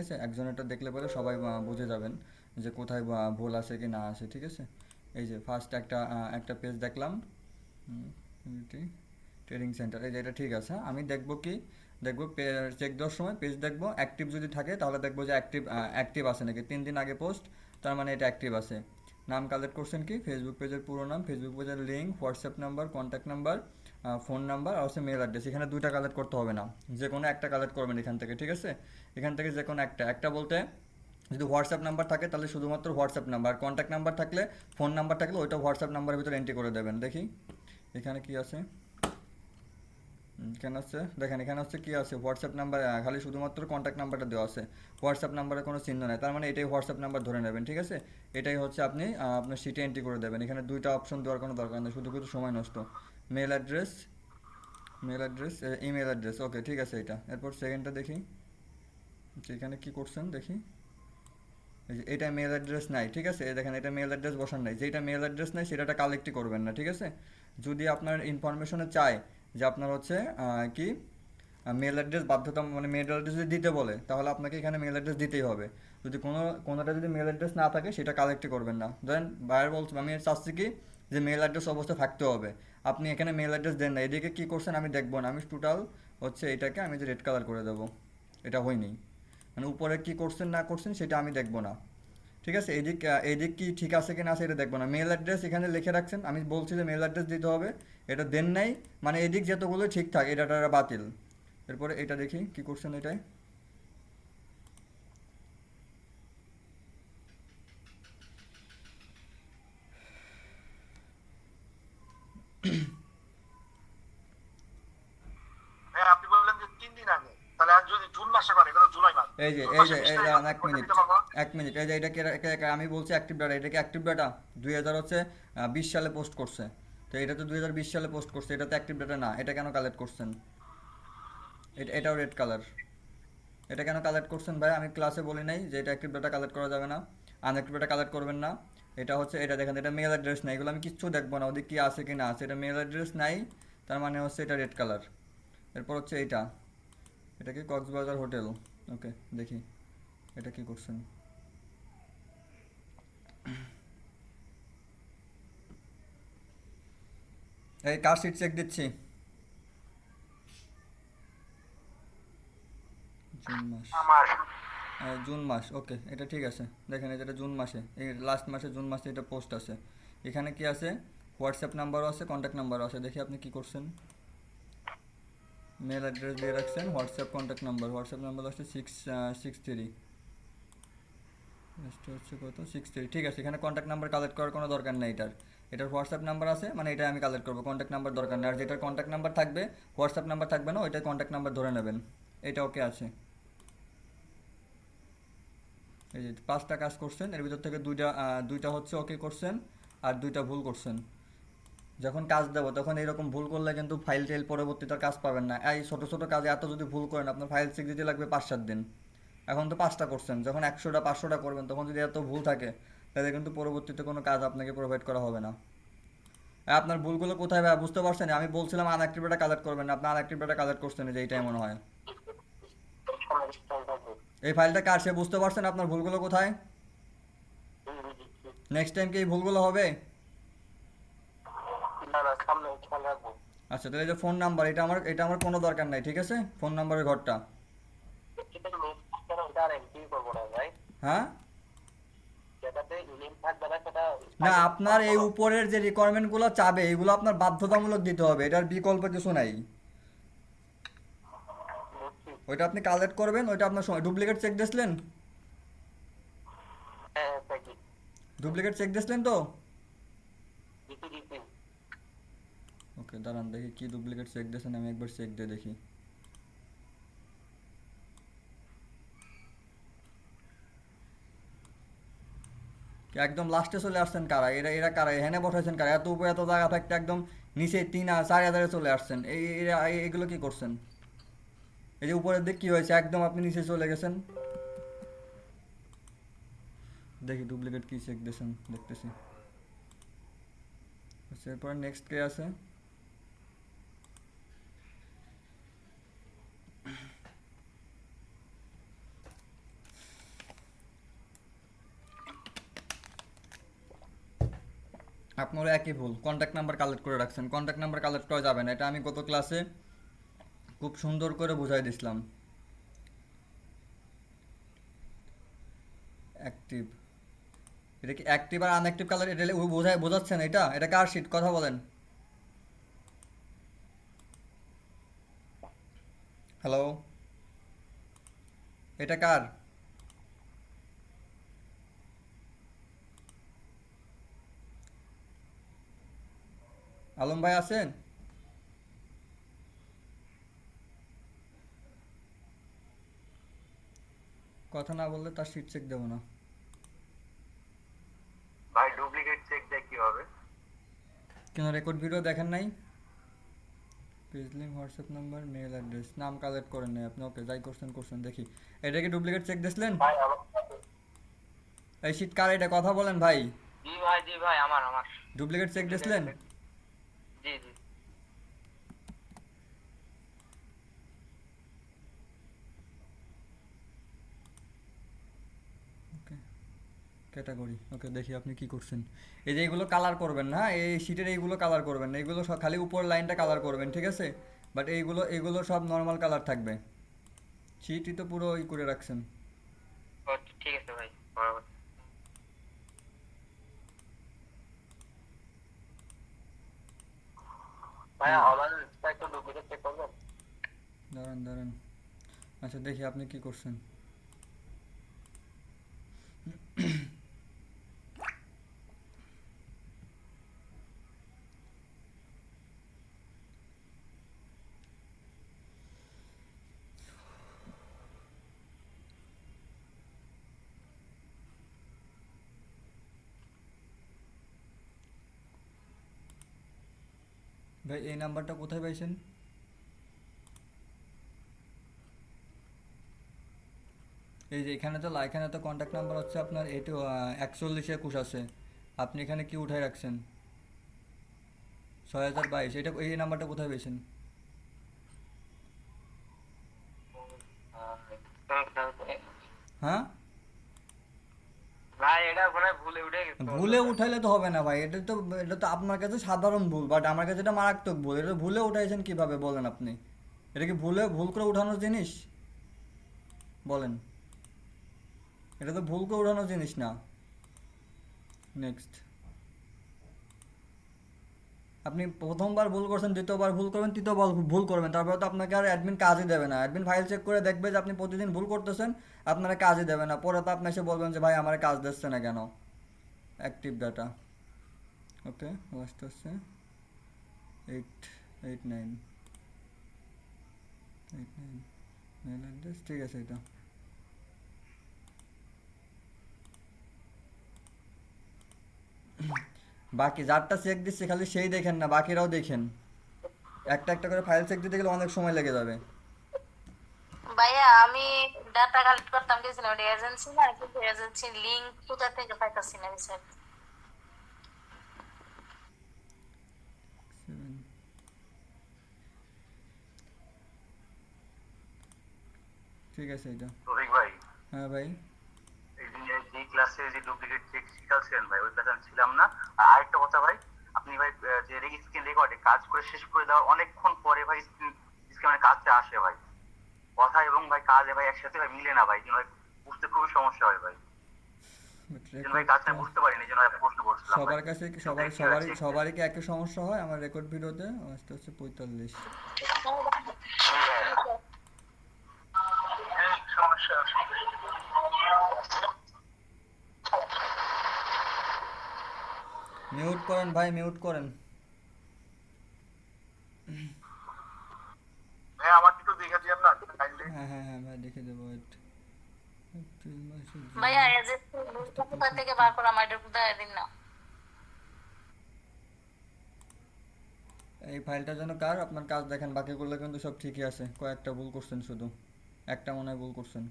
আছে, একজনেরটা দেখলে পরে সবাই বুঝে যাবেন যে কোথায় ভুল আছে কি না আছে, ঠিক আছে। এই যে ফার্স্ট একটা পেজ দেখলাম, ট্রেডিং সেন্টার, এই যে এটা ঠিক আছে। আমি দেখবো কি, দেখবো চেক দেওয়ার সময় পেজ দেখবো, অ্যাক্টিভ যদি থাকে তাহলে দেখবো যে অ্যাক্টিভ অ্যাক্টিভ আছে নাকি, 3 দিন আগে পোস্ট, তার মানে এটা অ্যাক্টিভ আছে। নাম কালেক্ট করছেন কি, ফেসবুক পেজের পুরো নাম, ফেসবুক পেজের link, WhatsApp number, contact number, phone number আর হচ্ছে মেল অ্যাড্রেস। এখানে দুইটা কালেক্ট করতে হবে না, যে কোনো একটা কালেক্ট করবেন এখান থেকে, ঠিক আছে। এখান থেকে যে কোনো একটা একটা বলতে যদি হোয়াটসঅ্যাপ নাম্বার থাকে তাহলে শুধুমাত্র হোয়াটসঅ্যাপ নাম্বার, কন্ট্যাক্ট নাম্বার থাকলে, ফোন নাম্বার থাকলে ওইটা হোয়াটসঅ্যাপ নাম্বারের ভিতরে এন্ট্রি করে দেবেন। দেখি এখানে কি আছে, এখানে হচ্ছে দেখেন, এখানে হচ্ছে কি আছে, হোয়াটসঅ্যাপ নাম্বার, খালি শুধুমাত্র কন্ট্যাক্ট নাম্বারটা দেওয়া আছে, হোয়াটসঅ্যাপ নাম্বারে কোনো চিহ্ন নেই, তার মানে এটাই হোয়াটসঅ্যাপ নাম্বার ধরে নেবেন, ঠিক আছে। এটাই হচ্ছে আপনি আপনার সিটে এন্ট্রি করে দেবেন। এখানে দুইটা অপশন দেওয়ার কোনো দরকার নেই, শুধু শুধু সময় নষ্ট। Mail address, mail address, email address, okay ঠিক আছে এটা। এরপর সেকেন্ডটা দেখি, এখানে কি করছেন দেখি, এটা মেল অ্যাড্রেস নাই, ঠিক আছে। এই দেখেন এটা মেল অ্যাড্রেস বসান নাই, যেটা মেল অ্যাড্রেস নাই সেটা কালেক্টই করবেন না, ঠিক আছে। যদি আপনার ইনফরমেশনে চায় যে আপনার হচ্ছে কি মেল অ্যাড্রেস বাধ্যতা, মানে মেল অ্যাড্রেস যদি দিতে বলে তাহলে আপনাকে এখানে মেল অ্যাড্রেস দিতেই হবে। যদি কোনোটা যদি মেল অ্যাড্রেস না থাকে সেটা কালেক্টই করবেন না। ধরেন বায়ার বলছে, আমি চাচ্ছি কি যে মেল অ্যাড্রেস অবশ্যই থাকতে হবে, আপনি এখানে মেল অ্যাড্রেস দেন না, এদিকে কী করছেন আমি দেখবো না, আমি টোটাল হচ্ছে এটাকে আমি যে রেড কালার করে দেবো, এটা হয়নি, মানে উপরে কি করছেন না করছেন সেটা আমি দেখবো না, ঠিক আছে। এদিক কি ঠিক আছে কি না আছে এটা দেখবো না। মেল অ্যাড্রেস এখানে লিখে রাখছেন, আমি বলছি যে মেল অ্যাড্রেস দিতে হবে, এটা দেন নাই, মানে এদিক যতগুলো ঠিকঠাক এটা বাতিল। এরপরে এটা দেখি কি করছেন এটাই, হ্যাঁ, আপনি বললেন যে 3 দিন আগে, তাহলে আজ যদি জুন মাসে করে, এটা তো জুলাই মাস, এই যে জুন এই মাসে যে 20 তারিখ আছে, এক ওইটা মিনিট, দিতে পারবো না? এক মিনিট, এই যে এটা আমি বলছি অ্যাক্টিভ ডাটা, এটা কি অ্যাক্টিভ ডাটা 2000 হচ্ছে 20 সালে পোস্ট করছে, তো এটা তো 2020 সালে পোস্ট করছে, এটা তো অ্যাক্টিভ ডাটা না, এটা কেন কালেক্ট করছেন? এটাও রেড কালার, এটা কেন কালেক্ট করছেন ভাই? আমি ক্লাসে বলি নাই যে এটা অ্যাক্টিভ ডাটা কালেক্ট করা যাবে না, আনঅ্যাক্টিভ ডাটা কালেক্ট করবেন না। এটা হচ্ছে, এটা দেখেন এটা মেল অ্যাড্রেস নাই, এগুলো আমি কিচ্ছু দেখবো না, ওদের কি আছে কি না আছে, এটা মেল অ্যাড্রেস নাই, তার মানে হচ্ছে এটা রেড কালার। এরপর হচ্ছে এটা কি কক্সবাজার হোটেল, ওকে দেখি এটা কি করছেন। এই কার সিট চেক দিচ্ছি, জুন মাস, আমার জুন মাস, ওকে এটা ঠিক আছে। দেখেন এটা জুন মাসে, এই লাস্ট মাসে জুন মাসে এটা পোস্ট আছে। এখানে কি আছে, হোয়াটসঅ্যাপ নাম্বারও আছে, কন্ট্যাক্ট নাম্বারও আছে, দেখি আপনি কি করছেন। মেল অ্যাড্রেস দিয়ে রাখছেন, WhatsApp contact number, WhatsApp number হচ্ছে 663, হচ্ছে কত 63, ঠিক আছে। এখানে কন্ট্যাক্ট নাম্বার কালেক্ট করার কোনো দরকার নেই, এটার হোয়াটসঅ্যাপ নাম্বার আছে, মানে এটা আমি কালেক্ট করবো, কন্ট্যাক্ট নাম্বার দরকার নেই। আর যেটার কন্ট্যাক্ট নাম্বার থাকবে, হোয়াটসঅ্যাপ নাম্বার থাকবে না, ওইটার কন্ট্যাক্ট নাম্বার ধরে নেবেন। এটা ওকে আছে। এই যে 5টা কাজ করছেন, এর ভিতর থেকে দুইটা হচ্ছে ওকে করছেন, আর দুইটা ভুল করছেন। যখন কাজ দেবো তখন এইরকম ভুল করলে কিন্তু ফাইল টাইল পরবর্তীতে আর কাজ পাবেন না। এই ছোটো ছোটো কাজে এত যদি ভুল করেন আপনার ফাইল চেক দিতে লাগবে 5-7 দিন। এখন তো 5টা করছেন, যখন 100টা 500টা করবেন তখন যদি এত ভুল থাকে তাহলে কিন্তু পরবর্তীতে কোনো কাজ আপনাকে প্রোভাইড করা হবে না। আর আপনার ভুলগুলো কোথায় ভাই বুঝতে পারছেন? আমি বলছিলাম আনঅ্যাক্টিভ ডাটা কালেক্ট করবেন না, আপনি আনঅ্যাক্টিভ ডাটা কালেক্ট করছেন, এই যে এইটাই মনে হয়। এই ফাইলটা কার সে বুঝতে পারছেন আপনার ভুলগুলো কোথায়? নেক্সট টাইম কি এই ভুলগুলো হবে? না না, সামনে খেয়াল রাখবো। আচ্ছা তাহলে এই যে ফোন নাম্বার, এটা আমার কোনো দরকার নাই, ঠিক আছে, ফোন নাম্বারের ঘরটা। এটা মিস করে ওটা আর এমপি করবো না ভাই, হ্যাঁ, যেটাতে ইমেল থাকবে না সেটা না স্পেলিং আপনার ফলো এই করো। উপরের যে রিকোয়ারমেন্টগুলো চাবে এগুলো আপনার বাধ্যতামূলক দিতে হবে, এটার বিকল্প কিছু নাই। বুঝছি। ওইটা আপনি কালেক্ট করবেন, ওইটা আপনার সময় ডুপ্লিকেট চেক দিয়েছিলেন, হ্যাঁ হ্যাঁ, প্যাকেজ ডুপ্লিকেট চেক দিয়েছিলেন তো? দিতে দিতে। ওকে দাঁড়ান দেখি কি ডুপ্লিকেট চেক দিয়েছেন, আমি একবার চেক দিয়ে দেখি। একদম লাস্টে চলে আসছেন কারা, এরা কারা, এখানে বসাইছেন কারা, এত উপরে এত জায়গা থাকতে একদম নিচে 3-4 হাজারে চলে আসছেন, এগুলো কি করছেন? এই যে উপরের দিক কি হয়েছে, একদম আপনি নিচে চলে গেছেন। দেখি ডুপ্লিকেট কি চেক দিয়েছেন, দেখতেছি। আচ্ছা এরপর নেক্সট কে আছে? আপনারও একই ভুল, কন্ট্যাক্ট নাম্বার কালেক্ট করে রাখছেন। কন্ট্যাক্ট নাম্বার কালেক্ট করা যাবে না, এটা আমি গত ক্লাসে খুব সুন্দর করে বুঝাই দিছিলাম। অ্যাক্টিভ, এটা কি অ্যাক্টিভ আর আনঅ্যাক্টিভ কালার, এটা বোঝাচ্ছেন? এটা এটা কার শিট, কথা বলেন। হ্যালো, এটা কার? আলম ভাই আছেন? কথা না বললে তার শিট চেক দেবো না। ভাই ডুপ্লিকেট চেক দেয় কি হবে? কেন রেকর্ড ভিডিও দেখেন নাই? Page link, WhatsApp number, mail address, নাম কালেক্ট করেন নাই আপনি। ওকে, যাই করছেন করছেন, দেখি। এটা কি ডুপ্লিকেট চেক দিয়েছিলেন? ভাই আমার এই শিট কার এটা, কথা বলেন ভাই। জি ভাই আমার আমার ডুপ্লিকেট চেক ডুপ্লিকেট দিয়েছিলেন? চেক। জি জি। ওকে, ক্যাটাগরি, ওকে, দেখি আপনি কি করছেন। এই যে এইগুলো কালার করবেন না, এই শিটের এইগুলো কালার করবেন না, এইগুলো সব খালি উপর লাইনটা কালার করবেন, ঠিক আছে? বাট এইগুলো এইগুলো সব নর্মাল কালার থাকবে। শিটই তো পুরো ই করে রাখছেন। ও ঠিক আছে ভাই, বরাবর। ভাই হুম, আমাদের একটু ডুপ্লিকেট চেক করবেন? দাঁড়ান দাঁড়ান, আচ্ছা দেখি আপনি কি করছেন। ভাই এই নাম্বারটা কোথায় পাইছেন? এই যে এখানে তো কন্ট্যাক্ট নাম্বার হচ্ছে আপনার, এইটো 41 21 আছে। আপনি এখানে কি উঠাই রাখছেন? 6022, এটা এই নাম্বারটা কোথায় পেয়েছেন? হ্যাঁ, ভাই এটা মনে হয় ভুলে উঠে গেছে ভুলে উঠাইলে তো হবে না ভাই, এটা তো আপনার কাছে সাধারণ ভুল, বাট আমার কাছে এটা মারাত্মক ভুল। এটা ভুলে উঠাইছেন কিভাবে বলেন আপনি? এটা কি ভুল করে উঠানোর জিনিস? বলেন, এটা তো ভুল করে উঠানোর জিনিস না। নেক্সট, আপনি প্রথমবার ভুল করছেন, দ্বিতীয়বার ভুল করবেন, তৃতীয়বার ভুল করবেন, তারপরে তো আপনাকে আর অ্যাডমিন কাজই দেবে না। অ্যাডমিন ফাইল চেক করে দেখবে যে আপনি প্রতিদিন ভুল করতেছেন, আপনারা কাজই দেবে না। পরে তো আপনি এসে বলবেন যে ভাই আমার কাজ দিচ্ছে না কেন। অ্যাক্টিভ ডাটা, ওকে, লাস্ট হচ্ছে 889, 89 মেল অ্যাড্রেস, ঠিক আছে। এটা বাকি যারটা চেক দিচ্ছে খালি সেই দেখেন না, বাকিরাও দেখেন। একটা একটা করে ফাইল চেক দিতে গেলে অনেক সময় লেগে যাবে। ভাইয়া আমি ডাটা কালেক্ট করতাম গেছিলাম, ওটা এজেন্সি না, কিন্তু এজেন্সি লিঙ্ক কোথা থেকে পাইতাছি না স্যার। 7, ঠিক আছে এটা। রফিক ভাই, হ্যাঁ ভাই, এই যে ক্লাসে যে ডুপ্লিকেট চেক শিখাচ্ছেন ভাই, ওই ক্লাসে আমি ছিলাম না। আর আরেকটা কথা ভাই, আপনি ভাই যে স্ক্রিন রেকর্ডে কাজ করে শেষ করে দেওয়ার অনেকক্ষণ পরে ভাই স্ক্রিনে কাজটা আসে ভাই, কথা এবং ভাই কাজে ভাই একসাথে ভাই মিলে না ভাই, এই জন্য ভাই বুঝতে খুবই সমস্যা হয় ভাই। বাট এই জন্য ভাই রেকর্ড কাজটা বুঝতে পারিনি, এই জন্য ভাই প্রশ্ন করছিলাম ভাই। সবার কাছে কি, সবার সবারই সবারই কি একই সমস্যা হয়? আমার রেকর্ড ভিডিওতে আজকে হচ্ছে 45। সমস্যা। মিউট করেন ভাই, মিউট করেন। ভাই আমার একটু দেখে দিয়েন না কাইন্ডলি। হ্যাঁ হ্যাঁ হ্যাঁ ভাই, দেখে দেবো। ওয়েট, এপ্রিল মাসে ভাইয়া জুন, এজেন্সি লিঙ্কটা কোথা থেকে বার করলাম, এটা কোথায় দিন না। এই ফাইলটা যেন কার, আপনার কাজ দেখেন, বাকিগুলো কিন্তু সব ঠিকই আছে, কয়েকটা ভুল করছেন শুধু, একটা মনে হয় ভুল করছেন।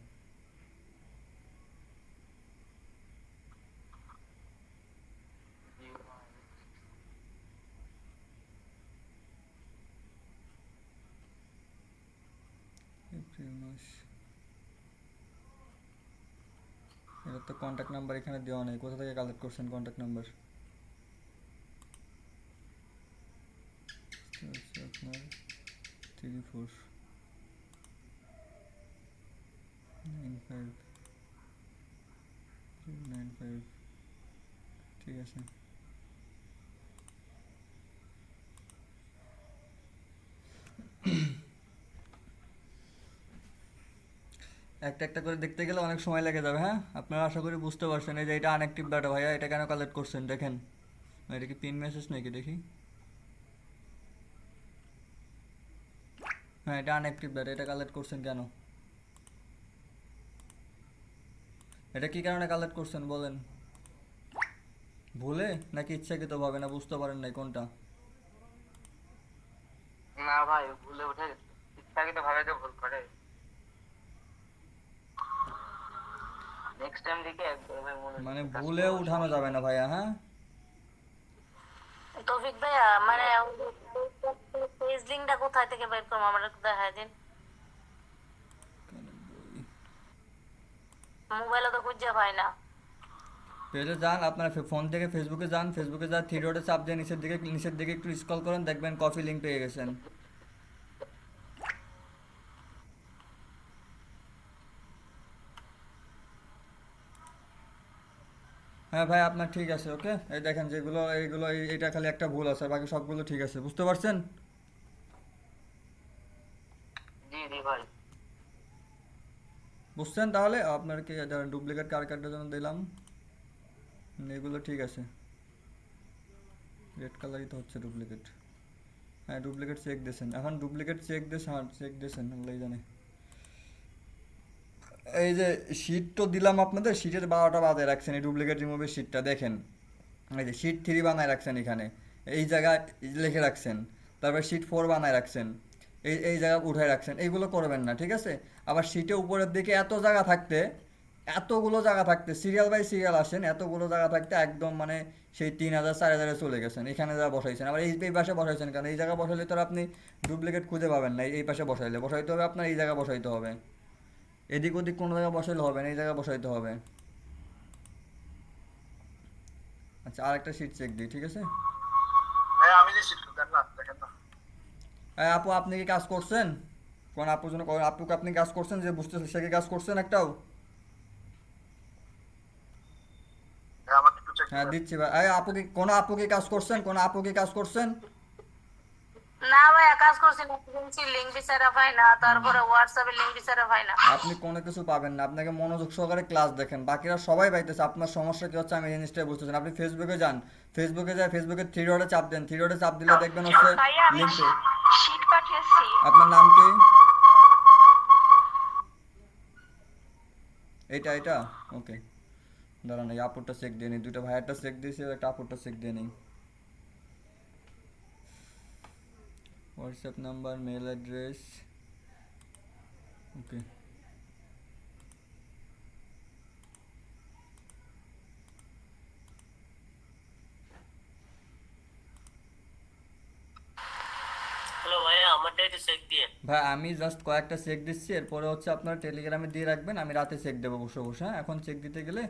এপ্রিল মাস, এটা তো কন্ট্যাক্ট নাম্বার এখানে দেওয়া নেই, কোথা থেকে কালেক্ট করছেন কন্ট্যাক্ট নাম্বার? আপনার 3495 ঠিক আছে। একটা একটা করে দেখতে গেলে অনেক সময় লেগে যাবে। হ্যাঁ, আপনারা আশা করি বুঝতে পারছেন। এই যে এটা আনঅ্যাক্টিভ ডাটা ভাইয়া, এটা কেন কালেক্ট করছেন দেখেন। এটা কি পিন মেসেজ নাকি দেখি? হ্যাঁ, এটা আনঅ্যাক্টিভ ডাটা, এটা কালেক্ট করছেন কেন? এটা কি কারণে কালেক্ট করছেন বলেন? ভুলে নাকি ইচ্ছাকৃতভাবে, না বুঝতে পারেন নাই কোনটা? না ভাই ভুলে উঠে গেছে, ইচ্ছাকৃত ভাবে তো ভুল করে। নেক্সট টাইম দেখে একদম মনে মানে ভুলে উঠানো যাবে না ভাইয়া। হ্যাঁ, তৌফিক ভাইয়া মানে পেজ লিংকটা কোথায় থেকে বের করবো আমার একটু দেখাই দিন। মোবাইলে তো খুঁজে পাই না। পেজে যান, আপনার ফোন থেকে ফেসবুকে যান, ফেসবুকে যা থ্রি ডটে চাপ দিয়ে নিচের দিকে একটু স্ক্রল করেন, দেখবেন কপি লিঙ্ক পেয়ে গেছেন। হ্যাঁ ভাই, আপনার ঠিক আছে। ওকে, এই দেখেন যেগুলো এইগুলো এইটা খালি একটা ভুল আছে, বাকি সবগুলো ঠিক আছে, বুঝতে পারছেন? জি জি ভাই। বুঝছেন তাহলে? আপনার কি ডুপ্লিকেট কার্ডের জন্য দিলাম, এগুলো ঠিক আছে। রেড কালারই তো হচ্ছে ডুপ্লিকেট। হ্যাঁ, ডুপ্লিকেট চেক দিয়েছেন, এখন ডুপ্লিকেট চেক দিয়েছেন। হ্যাঁ, চেক দিয়েছেন, আল্লাহ জানে। এই যে শিট তো দিলাম আপনাদের, শিটের 12টা বাজায় রাখছেন এই ডুপ্লিকেট রিমুভের শিটটা দেখেন। এই যে শিট 3 বানায় রাখছেন এখানে, এই জায়গায় লিখে রাখছেন। তারপর শিট 4 বানায় রাখছেন, এই জায়গা উঠায় রাখছেন। এইগুলো করবেন না, ঠিক আছে? আবার শিটে উপরের দিকে এতগুলো জায়গা থাকতে সিরিয়াল বাই সিরিয়াল আসেন, এতগুলো জায়গা থাকতে একদম মানে সেই 3000 4000 চলে গেছেন। এখানে যা বসাইছেন, আবার এই পাশে বসাইছেন, কারণ এই জায়গা বসাইলে তো আর আপনি ডুপ্লিকেট খুঁজে পাবেন না। এই পাশে বসাইতে হবে আপনার, এই জায়গা বসাইতে হবে। এদিক ওদিক কোনো জায়গায় বসাইলে হবে না, এই জায়গায় বসাইতে হবে। আচ্ছা, আরেকটা শিট চেক দিই, ঠিক আছে? হ্যাঁ আমি যে শিট দেন না দেখেন না। হ্যাঁ আপু, আপনি কি কাজ করছেন? কোন আপুর জন্য আপুকে আপনি কাজ করছেন, যে বুঝতেছে সে কি কাজ করছেন একটাও? হ্যাঁ আমাকে একটু চেক হ্যাঁ দিবেন। দিচ্ছি ভাই। এই আপু কি, কোনো আপু কি কাজ করছেন? কোনো আপু কি কাজ করছেন? না ভাইয়া কাজ করছি না, লিঙ্ক বিচারা পাই না, তারপরে হোয়াটসঅ্যাপে লিঙ্ক বিচারা পাই না। আপনি কোনো কিছু পাবেন না, আপনাকে মনোযোগ সহকারে ক্লাস দেখেন, বাকিরা সবাই পাইতেছে। আপনার সমস্যা কি হচ্ছে আমি এই জিনিসটাই বুঝতেছেন। আপনি ফেসবুকে যান, ফেসবুকে থ্রি ডটে চাপ দেন, থ্রি ডটে চাপ দিলে দেখবেন হচ্ছে ভাইয়া আমি লিঙ্কে। শীট পাঠিয়েছি। আপনার নাম কি? এটা ওকে, দাঁড়ান এই আপুরটা চেক দিয়ে নিই। দুটো ভাইয়ারটা চেক দিয়েছি, একটা আপুরটা চেক দিয়ে নিই। হোয়াটসঅ্যাপ নাম্বার, মেল অ্যাড্রেস, ওকে। হ্যালো ভাইয়া, আমারটা একটু চেক দিয়ে। ভাই আমি জাস্ট কয়েকটা চেক দিচ্ছি, এরপরে হচ্ছে আপনার টেলিগ্রামে দিয়ে রাখবেন, আমি রাতে চেক দেবো বসে বসে। হ্যাঁ, এখন চেক দিতে গেলে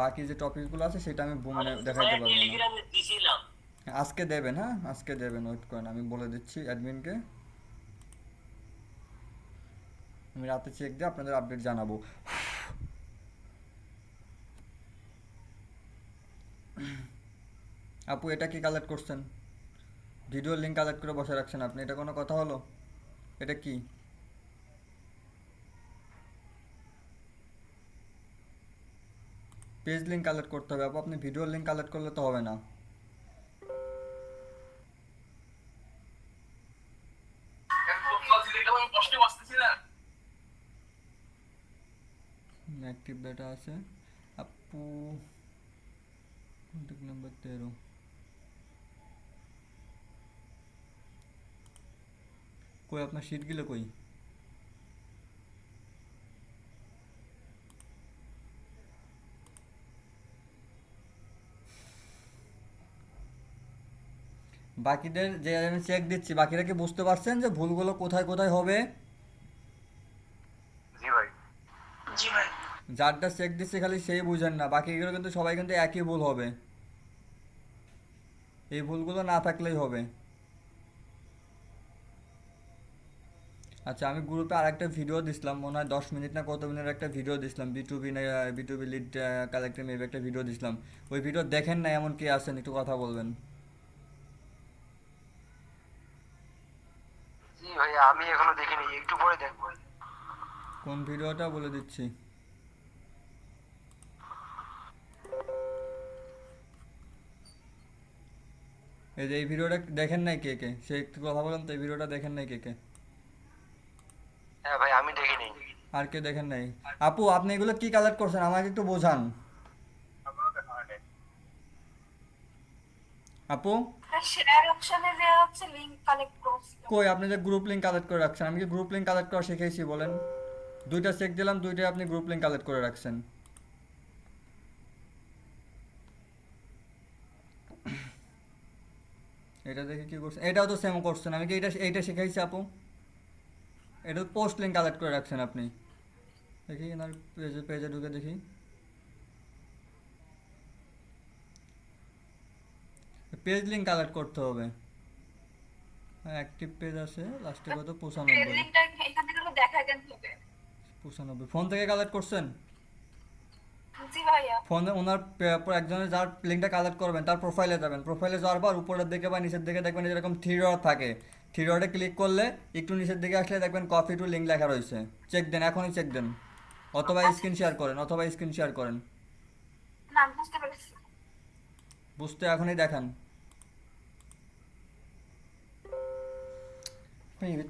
বাকি যে টপিকগুলো আছে সেটা আমি মানে দেখাইতে পারবো না। টেলিগ্রামে দিছিলাম। আজকে দেবেন, হ্যাঁ আজকে দেবেন, ওয়েট করেন, আমি বলে দিচ্ছি অ্যাডমিনকে। আমি রাতে চেক দিয়ে আপনাদের আপডেট জানাবো। আপু এটা কি কালেক্ট করছেন? ভিডিও লিঙ্ক কালেক্ট করে বসে রাখছেন আপনি, এটা কোনো কথা হলো? এটা কি? পেজ লিঙ্ক কালেক্ট করতে হবে আপু, আপনি ভিডিও লিঙ্ক কালেক্ট করলে তো হবে না। অ্যাক্টিভ ডাটা আছে আপু, কন্ট্যাক্ট নাম্বার 13। কই আপনার শিটগুলো কই? বাকিদের যে আমি চেক দিচ্ছি, বাকিরা কি বুঝতে পারছেন যে ভুলগুলো কোথায় কোথায় হবে? জি ভাই। জি ভাই। যারটা চেক দিচ্ছে খালি সেই বুঝেন না, বাকিগুলো কিন্তু সবাই কিন্তু একই ভুল হবে। এই ভুলগুলো না থাকলেই হবে। আচ্ছা, আমি গ্রুপে আরেকটা ভিডিও দিছিলাম, মনে হয় 10 মিনিট না কত মিনিটের একটা ভিডিও দিছিলাম, বিটুবি না বিটুবি লিড কালেক্টর মেবি একটা ভিডিও দিছিলাম। ওই ভিডিও দেখেন না এমন কি আছেন, একটু কথা বলবেন। জি ভাইয়া, আমি এখনো দেখিনি, একটু পরে দেখবো। কোন ভিডিওটা বলে দিচ্ছি। এই যে এই ভিডিওটা দেখেন নাই কে কে, সে একটু কথা বলেন তো, এই ভিডিওটা দেখেন নাই কে কে? হ্যাঁ ভাই, আমি দেখিনি। আর কে দেখেন নাই? আপু, আপনি এগুলো কি কালেক্ট করছেন আমাকে একটু বোঝান। আপু, শেয়ার অপশনে যে হচ্ছে লিংক কালেক্ট করছি। কই আপনি যে গ্রুপ লিংক কালেক্ট করে রাখছেন? আমি কি গ্রুপ লিংক কালেক্ট করা শিখেছি বলেন? দুইটা চেক দিলাম, দুইটাই আপনি গ্রুপ লিংক কালেক্ট করে রাখছেন। এটা দেখে কি করছেন? এটাও তো সেম করছেন। আমি কি এইটা শিখাইছি আপু? এটা পোস্ট লিংক কালেক্ট করে রাখছেন আপনি। দেখি এনার পেজে পেজে ঢুকে দেখি। পেজ লিংক কালেক্ট করতে হবে। হ্যাঁ, অ্যাক্টিভ পেজ আছে, লাস্টে কত 95। লিংকটা এখান থেকে দেখা কেন হবে? 95 ফোন থেকে কালেক্ট করছেন? জি ভাইয়া। ফোনে ওনার একজনের যার লিঙ্কটা কালেক্ট করবেন তার প্রোফাইলে যাবেন। প্রোফাইলে যাওয়ার পর উপরের দিকে বা নিচের দিকে দেখবেন যেরকম থ্রি ডট থাকে, থ্রি ডটে ক্লিক করলে একটু নিচের দিকে আসলে দেখবেন কপি টু লিঙ্ক লেখা রয়েছে। চেক দেন, এখনই চেক দেন, অথবা স্ক্রিন শেয়ার করেন, অথবা স্ক্রিন শেয়ার করেন। না, বুঝতে পেরেছি। বুঝতে এখনই দেখান।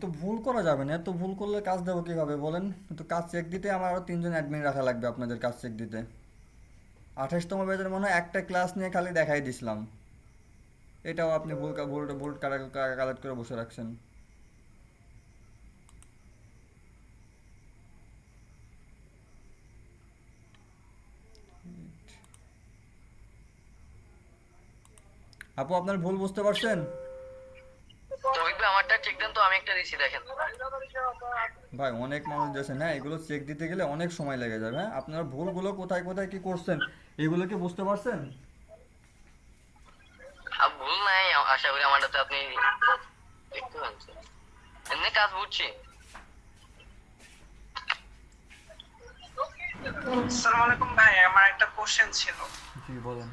তো ভুল করা যাবে না, এত ভুল করলে কাজ দেবো কীভাবে বলেন? তো কাজ চেক দিতে আমার আরও 3জন অ্যাডমিন রাখা লাগবে আপনাদের কাজ চেক দিতে। 28তম পেজের মনে হয় একটা ক্লাস নিয়ে খালি দেখাই দিছিলাম, এটাও আপনি ভুল ভুল কালেক্ট করে বসে রাখছেন। আপু, আপনার ভুল বুঝতে পারছেন? তৌহিদ ভাই, আমারটা চেক দেন তো, আমি একটা দিছি দেখেন। ভাই অনেক মানুষ দিয়েছেন, হ্যাঁ এগুলো চেক দিতে গেলে অনেক সময় লেগে যাবে। হ্যাঁ, আপনারা ভুলগুলো কোথায় কোথায় কি করছেন এগুলো কি বুঝতে পারছেন? ভুল নাই, আশা করি আমারটাতে আপনি দেখতে পাচ্ছেন। এমনি কাজ বুঝছি। আসসালামু আলাইকুম ভাই, আমার একটা কোশ্চেন ছিল। জি বলেন।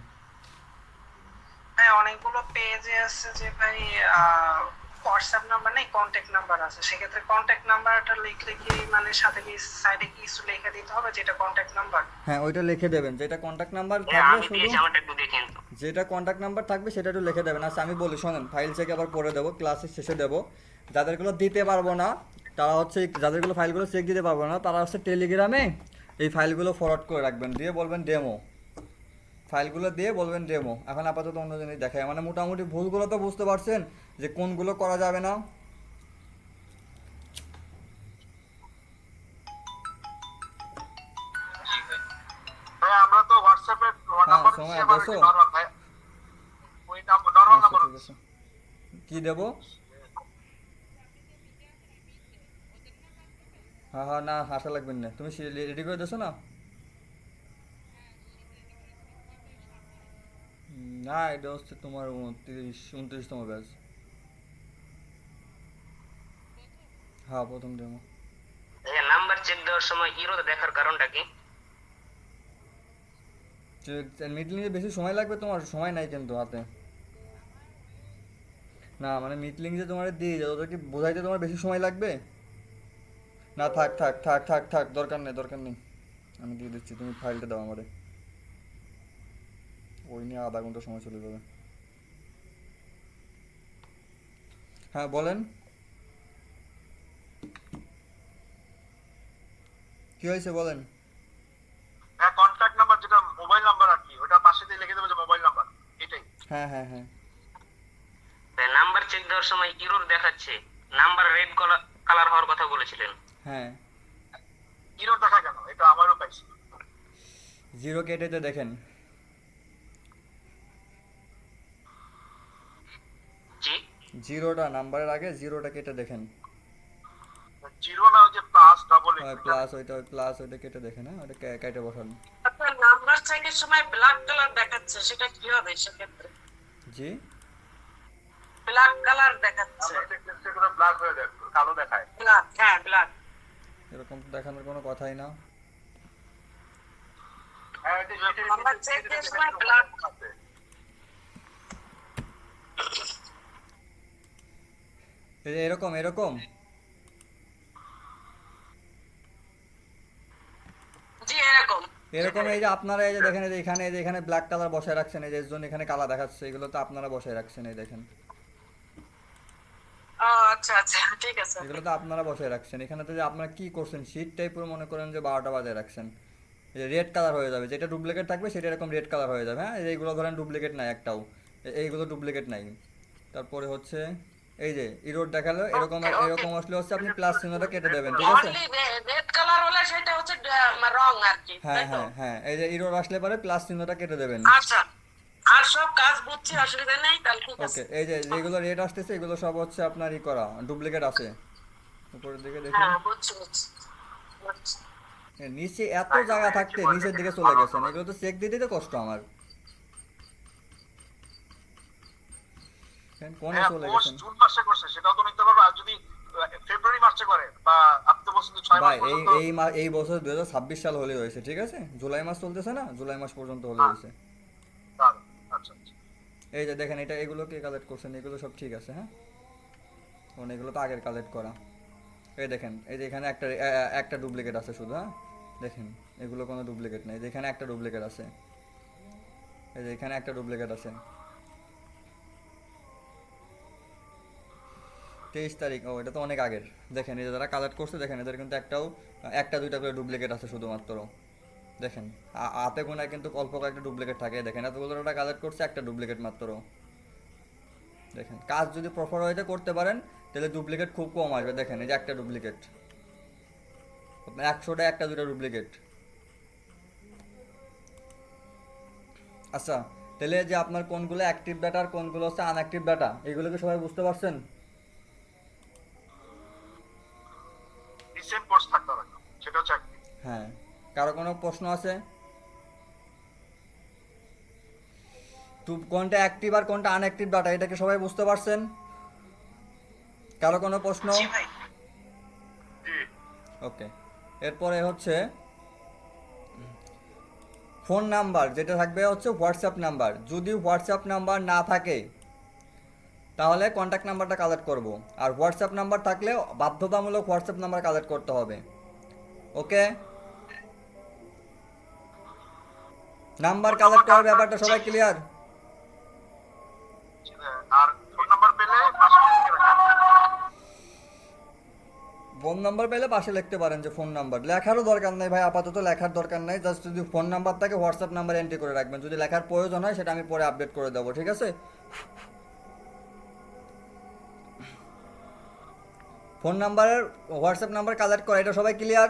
ভাই অনেকগুলো পেজে আছে যে ভাই হোয়াটসঅ্যাপ নাম্বার নেই, কন্ট্যাক্ট নাম্বার আছে, সেক্ষেত্রে কন্ট্যাক্ট নাম্বারটা লিখলে কি মানে সাথে কি সাইডে কি কিছু লিখে দিতে হবে যেটা কন্ট্যাক্ট নাম্বার? হ্যাঁ, ওইটা লিখে দেবেন, যেটা কন্ট্যাক্ট নাম্বার হ্যাঁ, থাকবে আমি শুধু, দিয়েছি, আমারটা একটু দেখেন তো। যেটা কন্ট্যাক্ট নাম্বার থাকবে সেটা একটু লিখে দেবেন। আচ্ছা আমি বলি শোনেন, ফাইল চেক আবার করে দেবো, ক্লাসের শেষে দেবো। যাদেরগুলো দিতে পারবো না তারা হচ্ছে, যাদেরগুলো ফাইলগুলো চেক দিতে পারবো না তারা হচ্ছে টেলিগ্রামে এই ফাইলগুলো ফরওয়ার্ড করে রাখবেন, দিয়ে বলবেন ডেমো। ফাইলগুলো দিয়ে বলবেন ডেমো। এখন আপাতত অন্য জিনিস দেখায়, মানে মোটামুটি ভুলগুলো তো বুঝতে পারছেন যে কোনগুলো করা যাবে না। ভাই আমরা তো হোয়াটসঅ্যাপে নাম্বার সময় দিছি, আবার দেছো? নরমাল ভাই ওই নাম্বার নরমাল আচ্ছা, নাম্বার ঠিক আছে। কি দেবো? হ্যাঁ হ্যাঁ, না হাসা লাগবেন না, তুমি রেডি করে দেছো না? না, এটা হচ্ছে তোমার 29তম ব্যাচ। হ্যাঁ, প্রথম ডেমো। নাম্বার চেক দেওয়ার সময় ইরো দেখার কারণটা কি? মিটলিংয়ে বেশি সময় লাগবে, তোমার সময় নাই কিন্তু হাতে। না মানে মিটলিং যে তোমার দিয়ে যাও, ওটা কি বোঝাইতে তোমার বেশি সময় লাগবে? না থাক থাক থাক থাক থাক, দরকার নেই দরকার নেই, আমি দিয়ে দিচ্ছি, তুমি ফাইলটা দাও আমারে, ওই নিয়ে আধা ঘন্টা সময় চলে যাবে। হ্যাঁ বলেন, কি হয়েছে বলেন। হ্যাঁ, কন্ট্যাক্ট নাম্বার যেটা মোবাইল নাম্বার আর কি, ওটা পাশে দিয়ে লিখে দেবো যে মোবাইল নাম্বার, এটাই। হ্যাঁ হ্যাঁ হ্যাঁ, নাম্বার চেক দেওয়ার সময় ইরোর দেখাচ্ছে, নাম্বার রেড কালার হওয়ার কথা বলেছিলেন। হ্যাঁ জিরো দেখা কেন? এটা আমারও পাইছি। জিরো কেটেতে দেখেন। জি, জিরোটা নাম্বারের আগে জিরোটা কেটে দেখেন। জিরো না, ওই যে প্লাস ডাবল প্লাস ওইটা, প্লাস ওইটা কেটে দেখেন। হ্যাঁ, ওটা কেটে বসান। আপনার নাম্বার চেকের সময় ব্ল্যাক কালার দেখাচ্ছে, সেটা কি হবে সেক্ষেত্রে? জি, ব্ল্যাক কালার দেখাচ্ছে। আমরা চেক করে ব্ল্যাক হয়ে যাবে। কালো দেখায়। ব্ল্যাক, হ্যাঁ ব্ল্যাক। এরকম তো দেখানোর কোনো কথাই না। হ্যাঁ ওই যে sheet-এর আমরা নিচে- check sheet-এর দিয়ে নিচে সময় দেখবেন black আছে। এই যে এরকম এরকম জি এরকম। এরকম এই যে আপনারা এই যে দেখেন এই যে এখানে ব্ল্যাক কালার বসায় রাখছেন, এই যে এর জন্য এখানে কালা দেখাচ্ছে, এগুলো তো আপনারা বসায় রাখছেন, এই দেখেন ও আচ্ছা আচ্ছা ঠিক আছে। এগুলো তো আপনারা বসায় রাখছেন। এখানে তো যে আপনারা কি করছেন, শীট টাইপের মনে করেন যে 12টা বাজায় রাখছেন, এই যে রেড কালার হয়ে যাবে, যেটা ডুপ্লিকেট থাকবে সেটা এরকম রেড কালার হয়ে যাবে। হ্যাঁ, এইগুলো ধরেন ডুপ্লিকেট নাই একটাও, এইগুলো ডুপ্লিকেট নাই। তারপরে হচ্ছে এই যে ইরোড দেখালো এরকম Okay, okay. এরকম আসলে হচ্ছে আপনি প্লাস চিহ্নটা কেটে দেবেন, ঠিক আছে? অনলি রেড কালার হলে সেটা হচ্ছে রং আর কি, হ্যাঁ তাই তো? হ্যাঁ হ্যাঁ, এই যে ইরোড আসলে পরে প্লাস চিহ্নটা কেটে দেবেন। আচ্ছা, আর সব কাজ বুঝছি, অসুবিধা নেই, তাহলে ঠিক আছে। ওকে, এই যে যেগুলো রেড আসতেছে এগুলো সব হচ্ছে আপনার ই করা ডুপ্লিকেট আছে। উপরের দিকে দেখুন, হ্যাঁ বুঝছি বুঝছি বুঝছি। নিচে এত জায়গা থাকতে নিচের দিকে চলে গেছেন, এগুলো তো চেক দিতে তো কষ্ট আমার। কোনে হ্যাঁ চলে কোর্স গেছেন জুন মাসে করছে সেটাও তো নিতে পারবে, আর যদি ফেব্রুয়ারি মাসে করে বা আপনি তো বলছেন যে 6 মাস ভাই? এই পর্যন্ত। এই এই বছর 2026 সাল হলে হয়েছে, ঠিক আছে? জুলাই মাস চলতেছে না, জুলাই মাস পর্যন্ত হলে হয়েছে। দাঁড়ান, আচ্ছা আচ্ছা। এই যে দেখেন এটা, এগুলো কে কালেক্ট করছেন, এগুলো সব ঠিক আছে। হ্যাঁ, কারণ এগুলো তো আগের কালেক্ট করা। এই দেখেন এই যে এখানে একটা ডুপ্লিকেট আছে শুধু। হ্যাঁ দেখেন, এগুলো কোনো ডুপ্লিকেট নেই, এখানে একটা ডুপ্লিকেট আছে, এই যে এখানে একটা ডুপ্লিকেট আছে। 23 তারিখ, ও এটা তো অনেক আগের। দেখেন এই যে যারা কালেক্ট করছে দেখেন এদের কিন্তু একটা দুইটা করে ডুপ্লিকেট আছে শুধুমাত্র। দেখেন হাতে গোনায় কিন্তু অল্প কয়েকটা ডুপ্লিকেট থাকে। দেখেন এতগুলো টাকা কালেক্ট করছে, একটা ডুপ্লিকেট মাত্র। দেখেন কাজ যদি প্রপার ওয়েতে করতে পারেন তাহলে ডুপ্লিকেট খুব কম আসবে। দেখেন এই যে একটা ডুপ্লিকেট, আপনার 100টা একটা দুটো ডুপ্লিকেট। আচ্ছা, তাহলে যে আপনার কোনগুলো অ্যাক্টিভ ডাটা আর কোনগুলো হচ্ছে আনঅ্যাক্টিভ ডাটা, এগুলোকে সবাই বুঝতে পারছেন? রিসেন্ট কোর্স থাকতে হবে, সেটা হচ্ছে active। হ্যাঁ, কারো কোনো প্রশ্ন আছে? তো কোনটা অ্যাক্টিভ আর কোনটা আনঅ্যাক্টিভ ডাটা এটাকে সবাই বুঝতে পারছেন? কারো কোনো প্রশ্ন? জি ভাই। জি ওকে, এরপরে হচ্ছে ফোন নাম্বার যেটা থাকবে হচ্ছে হোয়াটসঅ্যাপ নাম্বার। যদি হোয়াটসঅ্যাপ নাম্বার না থাকে তাহলে কন্ট্যাক্ট নাম্বারটা কালেক্ট করব, আর হোয়াটসঅ্যাপ নাম্বার থাকলে বাধ্যতামূলক হোয়াটসঅ্যাপ নাম্বার কালেক্ট করতে হবে। ওকে, নাম্বার কালেক্ট করার ব্যাপারটা সবাই ক্লিয়ার? আর ফোন নাম্বার পেলে পাশে লিখে রাখবেন। ফোন নাম্বার পেলে পাশে লিখতে পারেন যে ফোন নাম্বার। লেখারও দরকার নেই ভাই, আপাতত লেখার দরকার নেই, জাস্ট যদি ফোন নাম্বার থাকে হোয়াটসঅ্যাপ নাম্বার এন্ট্রি করে রাখবেন। যদি লেখার প্রয়োজন হয় সেটা আমি পরে আপডেট করে দেবো, ঠিক আছে? ফোন নাম্বারের হোয়াটসঅ্যাপ নাম্বার কালেক্ট করা, এটা সবাই ক্লিয়ার?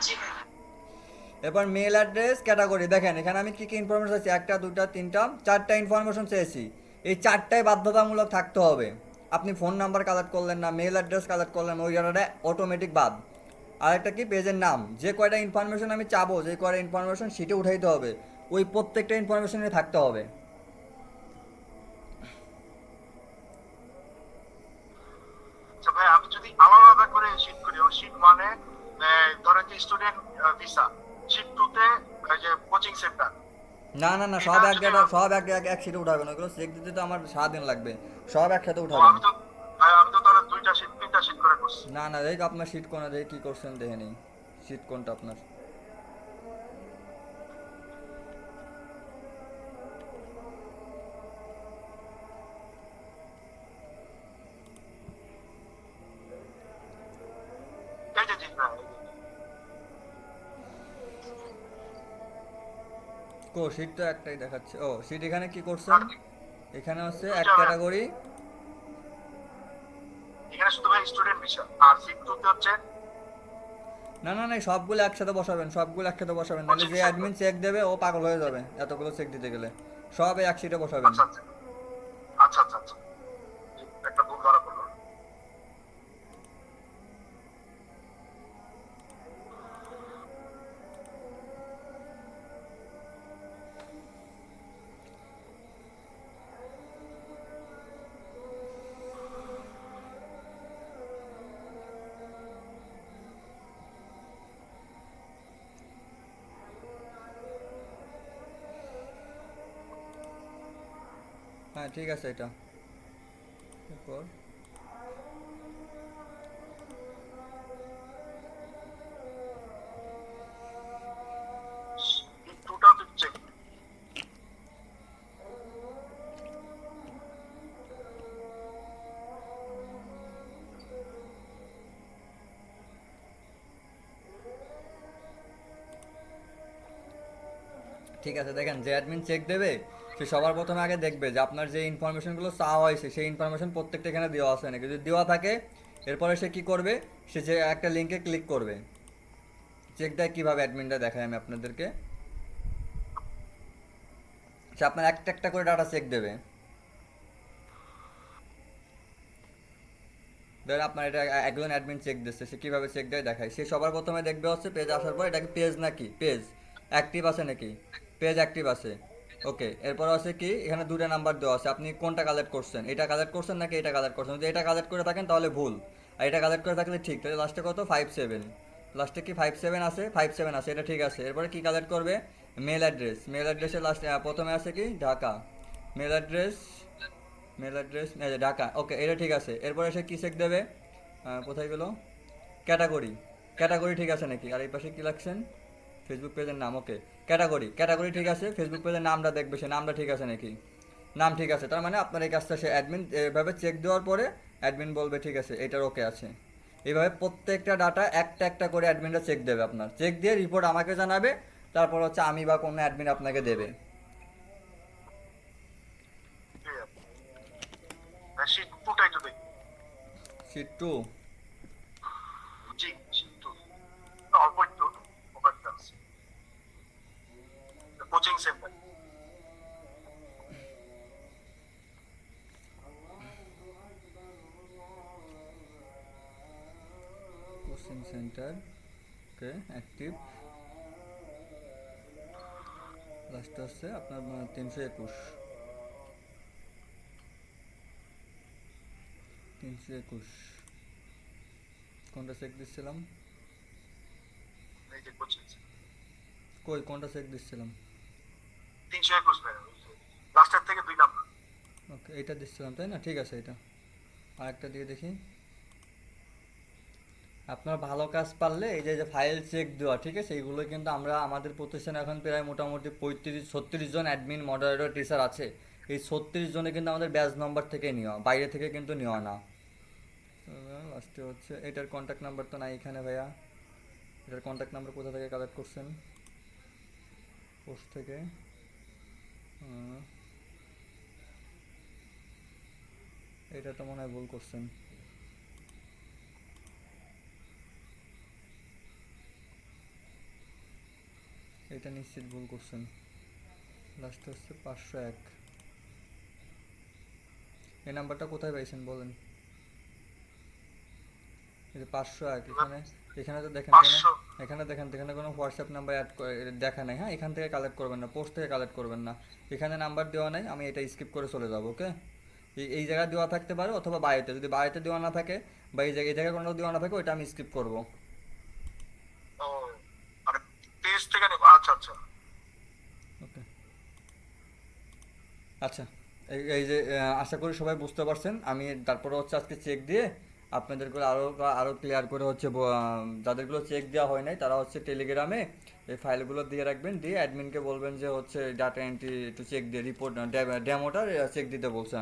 জি ভাই। এবার মেল অ্যাড্রেস ক্যাটাগরি, দেখেন এখানে আমি কী কী ইনফরমেশন চাইছি, একটা দুইটা তিনটা চারটা ইনফরমেশন চেয়েছি। এই চারটায় বাধ্যতামূলক থাকতে হবে। আপনি ফোন নাম্বার কালেক্ট করলেন না, মেল অ্যাড্রেস কালেক্ট করলেন, ওই জায়গাটা অটোমেটিক বাদ। আর একটা কি, পেজের নাম, যে কয়টা ইনফরমেশন আমি চাবো, যে কয়টা ইনফরমেশন সেটা উঠাইতে হবে, ওই প্রত্যেকটা ইনফরমেশনে থাকতে হবে। আচ্ছা ভাই, আমি যদি আলাদা আলাদা করে শিট করি, শিট মানে ধরেন যে স্টুডেন্ট ভিসা, শিট 2 তে যে কোচিং সেন্টার। না না না, সব এক জায়গা, সব এক সিটে উঠাবেন, ওইগুলো চেক দিতে তো আমার সারাদিন লাগবে, সব একসাথে উঠাবেন। আমি তো তাহলে 2টা শিট 3টা শিট করে করছি। না না, দেখ আপনার সিট কোনটা, দেখে কী করছেন দেখে নেই, সিট কোনটা আপনার। এই যে জি ভাই, কো সিট তো একটাই দেখাচ্ছে। ও সিট এখানে কি করছেন, এখানে হচ্ছে এক ক্যাটাগরি। এখানে শুধু ভাই স্টুডেন্ট ভিসা, আর শিট 2 তে হচ্ছে না না না, সবগুলো একসাথে বসাবেন, সবগুলো একসাথে বসাবেন, নাহলে যে অ্যাডমিন চেক দেবে ও পাগল হয়ে যাবে এতগুলো চেক দিতে গেলে। সব এক সিটে বসাবেন। আচ্ছা আচ্ছা আচ্ছা আচ্ছা আচ্ছা, একটা ভুল ধরা পড়লো। হ্যাঁ ঠিক আছে এটা। এরপর টুটাও তো চেক। ঠিক আছে, দেখেন যে অ্যাডমিন চেক দেবে সে সবার প্রথমে আগে দেখবে যে আপনার যে ইনফরমেশনগুলো চাওয়া হয়েছে সেই ইনফরমেশন প্রত্যেকটা এখানে দেওয়া আছে নাকি। যদি দেওয়া থাকে এরপরে সে কি করবে, সে যে একটা লিঙ্কে ক্লিক করবে। চেক দেয় কীভাবে অ্যাডমিনটা দেখায় আমি আপনাদেরকে। সে আপনার একটা একটা করে ডাটা চেক দেবে। ধরেন আপনার এটা একজন অ্যাডমিন চেক দিচ্ছে, সে কীভাবে চেক দেয় দেখায়। সে সবার প্রথমে দেখবে হচ্ছে পেজ আসার পর এটা কি পেজ নাকি, পেজ অ্যাক্টিভ আছে নাকি, পেজ অ্যাক্টিভ আছে। ওকে, এরপর আছে কি এখানে দুটো নাম্বার দেওয়া আছে, আপনি কোনটা কালেক্ট করছেন, এটা কালেক্ট করছেন নাকি এটা কালেক্ট করছেন। যদি এটা কালেক্ট করে থাকেন তাহলে ভুল, আর এটা কালেক্ট করে থাকলে ঠিক। তাহলে লাস্টে কত 57, লাস্টে কি 57 আছে, 57 আছে, এটা ঠিক আছে। এরপরে কি কালেক্ট করবে, মেল অ্যাড্রেস, মেল অ্যাড্রেসের লাস্টে প্রথমে আছে কি Dhaka, mail address, mail address Dhaka. Okay, এটা ঠিক আছে। এরপরে সে কী চেক দেবে, কোথায় গেলো, ক্যাটাগরি, ক্যাটাগরি ঠিক আছে নাকি। আর এই পাশে কী লাগছেন, ফেসবুক পেজের নাম। ওকে, ক্যাটাগরি, ক্যাটাগরি ঠিক আছে। ফেসবুক পেজের নামটা দেখবে, সে নামটা ঠিক আছে নাকি, নাম ঠিক আছে। তার মানে আপনার এই কাজটা সে অ্যাডমিন এভাবে চেক দেওয়ার পরে অ্যাডমিন বলবে ঠিক আছে এটার ওকে আছে। এইভাবে প্রত্যেকটা ডাটা একটা একটা করে অ্যাডমিনটা চেক দেবে, আপনার চেক দিয়ে রিপোর্ট আমাকে জানাবে। তারপর হচ্ছে আমি বা কোনো অ্যাডমিন আপনাকে দেবে। শীট টুটাই তো দেখি। শিট টু, জি শীট টু অল্প একটু ওভারটা আছে। Coaching centre coaching centre. Okay, active. Last হচ্ছে আপনার 321, 321 কোনটা চেক দিচ্ছিলাম, এই যে কোচিং কই কোনটা চেক দিচ্ছিলাম। 321 ভাই, লাস্টের থেকে 2 নাম্বার। ওকে, এটা দিচ্ছিলাম তাই না, ঠিক আছে। এটা আরেকটা দিয়ে দেখি। আপনার ভালো কাজ পারলে এই যে ফাইল চেক দেওয়া, ঠিক আছে, এইগুলো কিন্তু আমরা আমাদের প্রতিষ্ঠানে এখন প্রায় মোটামুটি 35-36 জন অ্যাডমিন মডারেটর টিচার আছে। এই 36 জনে কিন্তু আমাদের ব্যাচ নম্বর থেকে নেওয়া, বাইরে থেকে কিন্তু নেওয়া না। লাস্টে হচ্ছে এটার কন্ট্যাক্ট নাম্বার তো নাই এখানে ভাইয়া। এটার কন্ট্যাক্ট নাম্বার কোথা থেকে কালেক্ট করছেন, পোস্ট থেকে। এটা তো মনে হয় ভুল করছেন। এটা নিশ্চিত ভুল করছেন। লাস্ট হচ্ছে 501। এই নাম্বারটা কোথায় পাইছেন বলেন। এই যে 501, এখানে এখানে তো দেখেন, এখানে দেখেন, এখানে কোনো হোয়াটসঅ্যাপ নাম্বার অ্যাড দেখা নাই। হ্যাঁ, এখান থেকে কালেক্ট করবেন না, পোস্ট থেকে কালেক্ট করবেন না। এখানে নাম্বার দেওয়া নাই, আমি এটা স্কিপ করে চলে যাবো। ওকে, এই জায়গায় দেওয়া থাকতে পারে অথবা বাড়িতে, যদি বাড়িতে দেওয়া না থাকে বা এই জায়গায় কোনো দেওয়া না থাকে ওইটা আমি স্কিপ করবো। ও মানে পেজ থেকে নেব। আচ্ছা আচ্ছা ওকে, আচ্ছা। এই যে আশা করি সবাই বুঝতে পারছেন। আমি তারপরে হচ্ছে আজকে চেক দিয়ে আপনাদেরকে আরও ক্লিয়ার করে হচ্ছে যাদেরগুলো চেক দেওয়া হয় নাই তারা হচ্ছে টেলিগ্রামে এই ফাইলগুলো দিয়ে রাখবেন, দিয়ে অ্যাডমিনকে বলবেন যে হচ্ছে ডাটা এন্ট্রি একটু চেক দিয়ে রিপোর্ট ডেমোটা চেক দিতে বলছে।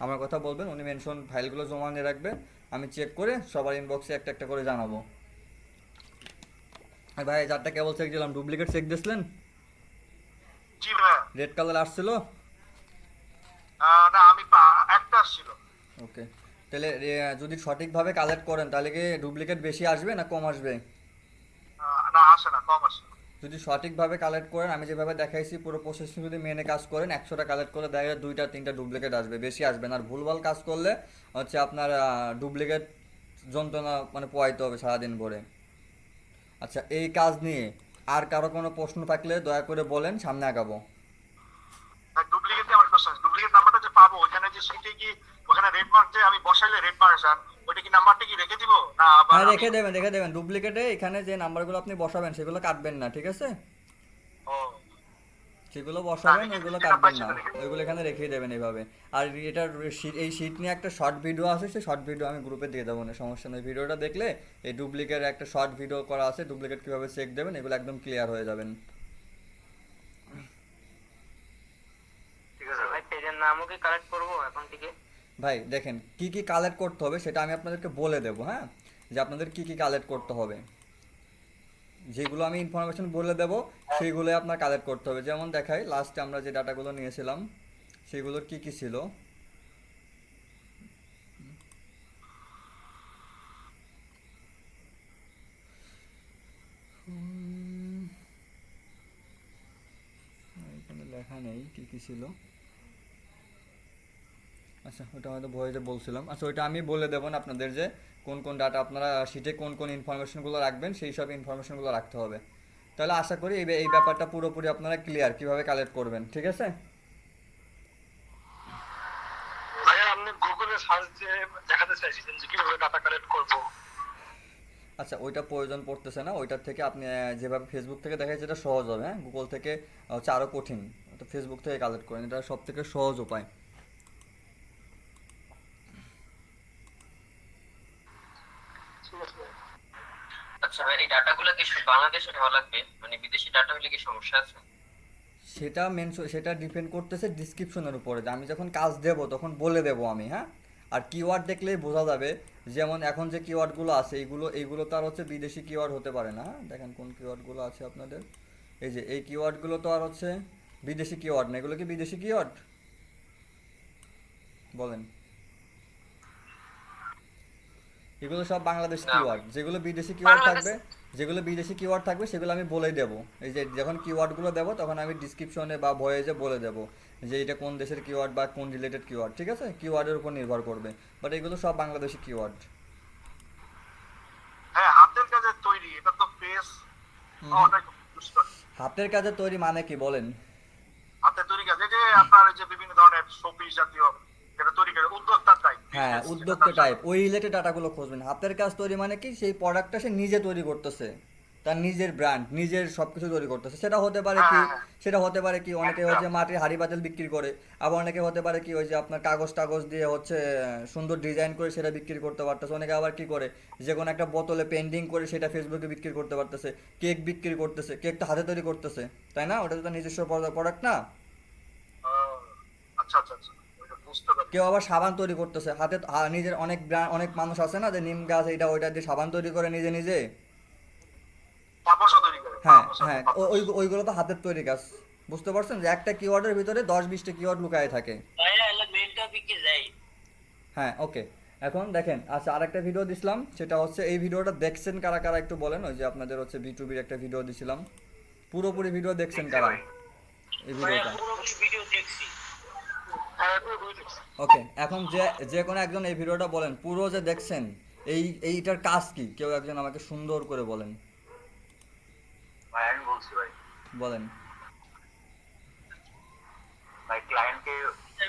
আমার কথা বলবেন, উনি মেনশন ফাইলগুলো জমা নিয়ে রাখবেন, আমি চেক করে সবার ইনবক্সে একটা একটা করে জানাবো। আর ভাই যারটা কেবল চেক দিলাম, ডুপ্লিকেট চেক দিয়েছিলেন, জি ভাই। রেড কালার আসছিল না আমি একটা ছিল। ওকে, তাহলে যদি সঠিকভাবে কালেক্ট করেন তাহলে কি ডুপ্লিকেট বেশি আসবে না কম আসবে। না আসে না, কম আসে। যদি সঠিকভাবে কালেক্ট করেন, আমি যেভাবে দেখাইছি পুরো প্রসেসিং যদি মেনে কাজ করেন, 100টা কালেক্ট করে দেখা যায় 2-3টা ডুপ্লিকেট আসবে, বেশি আসবে না। আর ভুলভাল কাজ করলে হচ্ছে আপনার ডুপ্লিকেট যন্ত্রণা মানে পোয়াইতে হবে সারাদিন ভরে। আচ্ছা, এই কাজ নিয়ে আর কারো কোনো প্রশ্ন থাকলে দয়া করে বলেন, সামনে আগাবো। ডুপ্লিকেট আমার কোশ্চেন, ডুপ্লিকেট নাম্বারটা যে পাবো ওখানে যে সিটে কি ওখানে রেড মার্ক যে আমি বসাইলে রেড মার্ক আসান, ওইটা কি নাম্বারটা কি রেখে দিব না আবার? হ্যাঁ, রেখে দেবেন। ডুপ্লিকেটে এখানে যে নাম্বারগুলো আপনি বসাবেন সেগুলো কাটবেন না, ঠিক আছে। ও সেগুলো বসাবেন, আমি ওইগুলো যেটা কাটবেন পাই না, সেটা লিখে দিই। ওইগুলো এখানে রেখে দেবেন এইভাবে। আর এটার এই শিট নিয়ে একটা শর্ট ভিডিও আছে, সেই শর্ট ভিডিও আমি গ্রুপে দিয়ে দেবো না, সমস্যা নেই। ভিডিওটা দেখলে এই ডুপ্লিকেট একটা শর্ট ভিডিও করা আছে, ডুপ্লিকেট কীভাবে চেক দেবেন এগুলো একদম ক্লিয়ার হয়ে যাবেন। ঠিক আছে ভাই। ভাই পেজের নামও কি কালেক্ট করবো এখন থেকে? ভাই দেখেন কি কি কালেক্ট করতে হবে সেটা আমি আপনাদেরকে বলে দেবো, হ্যাঁ, যে আপনাদের কি কি কালেক্ট করতে হবে। যেগুলো আমি ইনফরমেশন বলে দেবো সেইগুলো আপনার কালেক্ট করতে হবে। যেমন দেখাই, লাস্টে আমরা যে ডাটাগুলো নিয়েছিলাম সেগুলোর কি কি ছিল। এখানে লেখা নেই কি কি ছিল। আচ্ছা ওটা হয়তো ভয়েসে বলছিলাম। আচ্ছা ওইটা আমি বলে দেবো না আপনাদের, যে কোন কোন ডাটা আপনারা শিটে কোন কোন ইনফরমেশনগুলো রাখবেন, সেই সব ইনফরমেশনগুলো রাখতে হবে। তাহলে আশা করি এই ব্যাপারটা পুরোপুরি আপনারা ক্লিয়ার কীভাবে কালেক্ট করবেন, ঠিক আছে? ভাইয়া আপনি গুগলে সার্চ দিয়ে দেখাতে চাইছিলেন যে কিভাবে ডাটা কালেক্ট করবো। আচ্ছা ওইটা প্রয়োজন পড়তেছে না, ওইটার থেকে আপনি যেভাবে ফেসবুক থেকে দেখায় যেটা সহজ হবে, হ্যাঁ, গুগল থেকে হচ্ছে আরও কঠিন। তো ফেসবুক থেকে কালেক্ট করেন, এটা সব থেকে সহজ উপায়। আচ্ছা ভাই, এই ডাটাগুলো কি শুধু বাংলাদেশে হওয়া লাগবে, মানে বিদেশি ডাটা হলে কি সমস্যা আছে? সেটা ডিপেন্ড করতেছে ডিসক্রিপশনের উপরে, যে আমি যখন কাজ দেব তখন বলে দেব আমি, হ্যাঁ। আর কিওয়ার্ড দেখলেই বোঝা যাবে, যেমন এখন যে কিওয়ার্ডগুলো আছে এইগুলো তো আর হচ্ছে বিদেশি কিওয়ার্ড হতে পারে না, হ্যাঁ। দেখেন কোন কিওয়ার্ডগুলো আছে আপনাদের, এই যে এই কিওয়ার্ডগুলো তো আর হচ্ছে বিদেশি কিওয়ার্ড না। এগুলো কি বিদেশি কিওয়ার্ড বলেন? এগুলো সব বাংলাদেশ কিওয়ার্ড। যেগুলো বিদেশি কিওয়ার্ড থাকবে সেগুলো আমি বলেই দেবো। এই যে যখন কিওয়ার্ডগুলো দেবো তখন আমি ডিসক্রিপশনে বা ভয়েসে বলে দেবো যে এটা কোন দেশের কিওয়ার্ড বা কোন রিলেটেড কিওয়ার্ড, ঠিক আছে? কিওয়ার্ডের উপর নির্ভর করবে, বাট এগুলো সব বাংলাদেশি কিওয়ার্ড। হ্যাঁ, হাতের কাজে তৈরি, এটা তো পেজ পাওয়াটাই খুব মুশকিল। হাতের কাজে তৈরি মানে কি বলেন? হাতের তৈরি কাজ, এই যে আপনার এই যে বিভিন্ন ধরনের শোপিস জাতীয় যেটা তৈরি করে উদ্যোক্তার টাইপ। হ্যাঁ, উদ্যোক্তা টাইপ, ওই রিলেটেড ডাটাগুলো খুঁজবেন। হাতের কাজ তৈরি মানে কি, সেই প্রোডাক্টটা সে নিজে তৈরি করতেছে, তার নিজের ব্র্যান্ড, নিজের সব কিছু তৈরি করতেছে। সেটা হতে পারে কি অনেকে হচ্ছে মাটির হাঁড়ি পাতিল বিক্রি করে, আবার অনেকে হতে পারে কি ওই যে আপনার কাগজ টাগজ দিয়ে হচ্ছে সুন্দর ডিজাইন করে সেটা বিক্রি করতে পারতেছে। অনেকে আবার কি করে, যে কোনো একটা বোতলে পেন্টিং করে সেটা ফেসবুকে বিক্রি করতে পারতেছে। কেক বিক্রি করতেছে, কেকটা হাতে তৈরি করতেছে, তাই না? ওটা তো তার নিজস্ব প্রোডাক্ট না? আচ্ছা আচ্ছা আচ্ছা, ওইটা বুঝতে পারছি। কেউ আবার সাবান তৈরি করতেছে হাতে, নিজের অনেক ব্র্যান্ড, অনেক মানুষ আছে না যে নিম গাছ এইটা ওইটা দিয়ে সাবান তৈরি করে নিজে নিজে। পাপোশা তৈরি করে। হ্যাঁ পাপোশা, হ্যাঁ, পাপোশা। ওইগুলো তো হাতের তৈরি কাজ। বুঝতে পারছেন যে একটা কিওয়ার্ডের ভিতরে 10-20টা কিওয়ার্ড লুকায়ে থাকে। ভাইয়া এলা মেইন টপিকে যাই। হ্যাঁ ওকে, এখন দেখেন, আচ্ছা আরেকটা ভিডিও দিছিলাম, সেটা হচ্ছে এই ভিডিওটা দেখছেন কারা কারা একটু বলেন। ওই যে আপনাদের হচ্ছে B2Bর একটা ভিডিও দিছিলাম, পুরোপুরি ভিডিও দেখছেন কারা এই ভিডিওটা? পুরোপুরি ভিডিও দেখছি। হ্যাঁ, পুরো বুঝে গেছি। ওকে, এখন যে কোনো একজন এই ভিডিওটা বলেন, পুরো যে দেখছেন এইটার কাজ কি, কেউ একজন আমাকে সুন্দর করে বলেন। ভাই আমি বলছি ভাই, বলেন। ভাই ক্লায়েন্টকে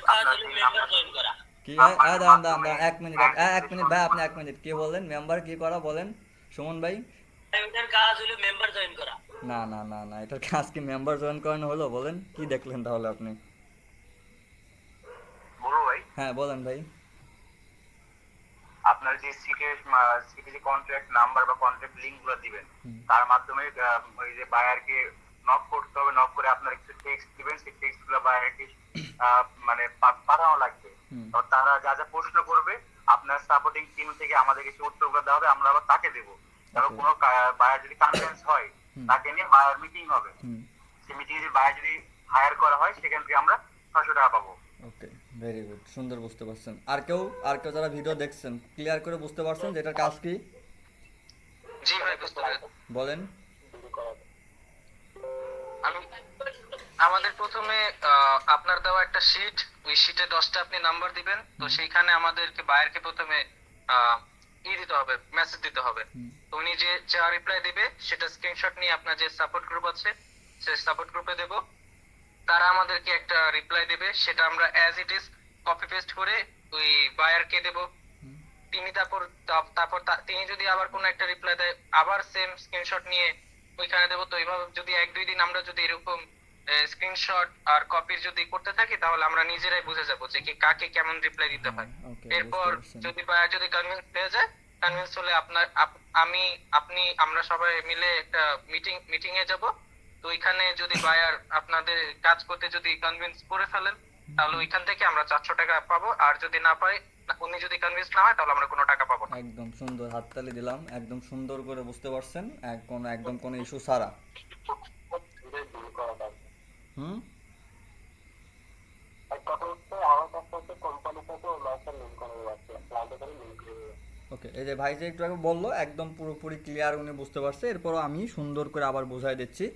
কাজ আপনার হলো যে মেম্বার নাম্বার জয়েন করা। কি দাঁড়ান, এক মিনিট ভাই, আপনি এক মিনিট, কে বলেন মেম্বার কি করা বলেন? সুমন ভাই? এটার কাজ হলো মেম্বার জয়েন করা। না না না না, এটার কাজ কি মেম্বার জয়েন করানো হলো? বলেন কি দেখলেন তাহলে আপনি? বলবো ভাই, হ্যাঁ বলেন ভাই। আপনার যে সিটে যে কন্ট্রাক্ট নাম্বার বা কন্ট্রাক্ট লিংক গুলো দিবেন, তার মাধ্যমে ওই যে বায়ারকে নক করতে হবে। নক করে আপনার কিছু টেক্সট দিবেন, সেই টেক্সট গুলো বায়ারকে মানে পাঠানো লাগবে। তো তারা যা যা প্রশ্ন করবে আপনার সাপোর্টিং টিম থেকে আমাদের কিছু উত্তরগুলো দেওয়া হবে, আমরা আবার তাকে দেবো। তারপর কোনো বায়ার যদি কনফারেন্স হয়, তাকে নিয়ে বায়ার মিটিং হবে। সেই মিটিংয়ে যদি বায়ার যদি হায়ার করা হয়, সেখান থেকে আমরা 600 টাকা পাবো। ওকে, ভেরি গুড, সুন্দর বুঝতে পারছেন। আর কেউ যারা ভিডিও দেখছেন ক্লিয়ার করে বুঝতে পারছেন যে এটার কাজ কি? জি ভাই, বুঝতে পারছি। বলেন। আমি আমাদের প্রথমে আপনার দেওয়া একটা শিট, ওই শিটে 10টা আপনি নাম্বার দিবেন। তো সেইখানে আমাদেরকে বায়ারকে প্রথমে দিতে হবে, মেসেজ দিতে হবে। তো উনি যে যা রিপ্লাই দিবে সেটা স্ক্রিনশট নিয়ে আপনার যে সাপোর্ট গ্রুপ আছে সেই সাপোর্ট গ্রুপে দেব। তারা আমাদেরকে একটা রিপ্লাই দেবে, সেটা আমরা as it is copy paste করে ওই বায়ারকে দেব। তারপর তিনি যদি আবার কোনো একটা রিপ্লাই দেয়, আবার সেম স্ক্রিনশট নিয়ে ওইখানে দেবো। তো এইভাবে যদি 1-2 দিন আমরা যদি এরকম স্ক্রিনশট আর কপি যদি করতে থাকি তাহলে আমরা নিজেরাই বুঝে যাবো যে কি কাকে কেমন রিপ্লাই দিতে হয়। ওকে, এরপর বুঝতে পারছি। যদি ভাইয়া যদি কনভিন্স হয়ে যায়, কনভিন্স হলে আমি আপনি আমরা সবাই মিলে একটা মিটিং এ যাব। তো ওইখানে যদি ভাইয়ার আপনাদের কাজ করতে যদি কনভিন্স করে ফেলেন তাহলে ওইখান থেকে আমরা 400 টাকা পাবো, আর যদি না পাই, উনি যদি কনভিন্স না হয় তাহলে আমরা কোনো টাকা পাবো না। একদম সুন্দর, হাততালি দিলাম, একদম সুন্দর করে বুঝতে পারছেন, একদম কোনো ইস্যু ছাড়া। হুম, ওকে। এই যে ভাই যে একটু আগে বললো একদম পুরোপুরি ক্লিয়ার, উনি বুঝতে পারছে। এরপরও আমি সুন্দর করে আবার বোঝাই দিচ্ছি।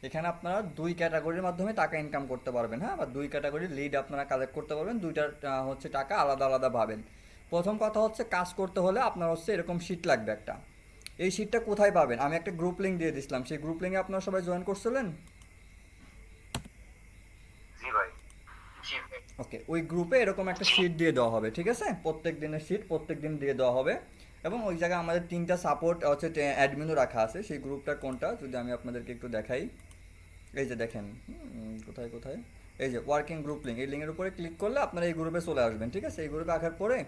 এখানে আপনারা 2 ক্যাটাগরির মাধ্যমে টাকা ইনকাম করতে পারবেন, হ্যাঁ, বা 2 ক্যাটাগরির লিড আপনারা কালেক্ট করতে পারবেন। দুইটার হচ্ছে টাকা আলাদা আলাদা পাবেন। প্রথম কথা হচ্ছে কাজ করতে হলে আপনার হচ্ছে এরকম শিট লাগবে একটা। এই শিটটা কোথায় পাবেন? আমি একটা গ্রুপ লিঙ্ক দিয়ে দিছিলাম, সেই গ্রুপ লিঙ্কে আপনারা সবাই জয়েন করছিলেন? জি ভাই। জি ভাই। ওকে, ওই গ্রুপে এরকম একটা শিট দিয়ে দেওয়া হবে, ঠিক আছে? প্রত্যেক দিনের শিট প্রত্যেক দিন দিয়ে দেওয়া হবে। এবং ওই জায়গায় আমাদের 3টা সাপোর্ট হচ্ছে অ্যাডমিনও রাখা আছে। সেই গ্রুপটা কোনটা যদি আমি আপনাদেরকে একটু দেখাই, এই যে দেখেন, কোথায় কোথায়, এই যে ওয়ার্কিং গ্রুপ লিঙ্ক, এই লিঙ্কের উপরে ক্লিক করলে আপনারা এই গ্রুপে চলে আসবেন, ঠিক আছে? এই গ্রুপে আসার পরে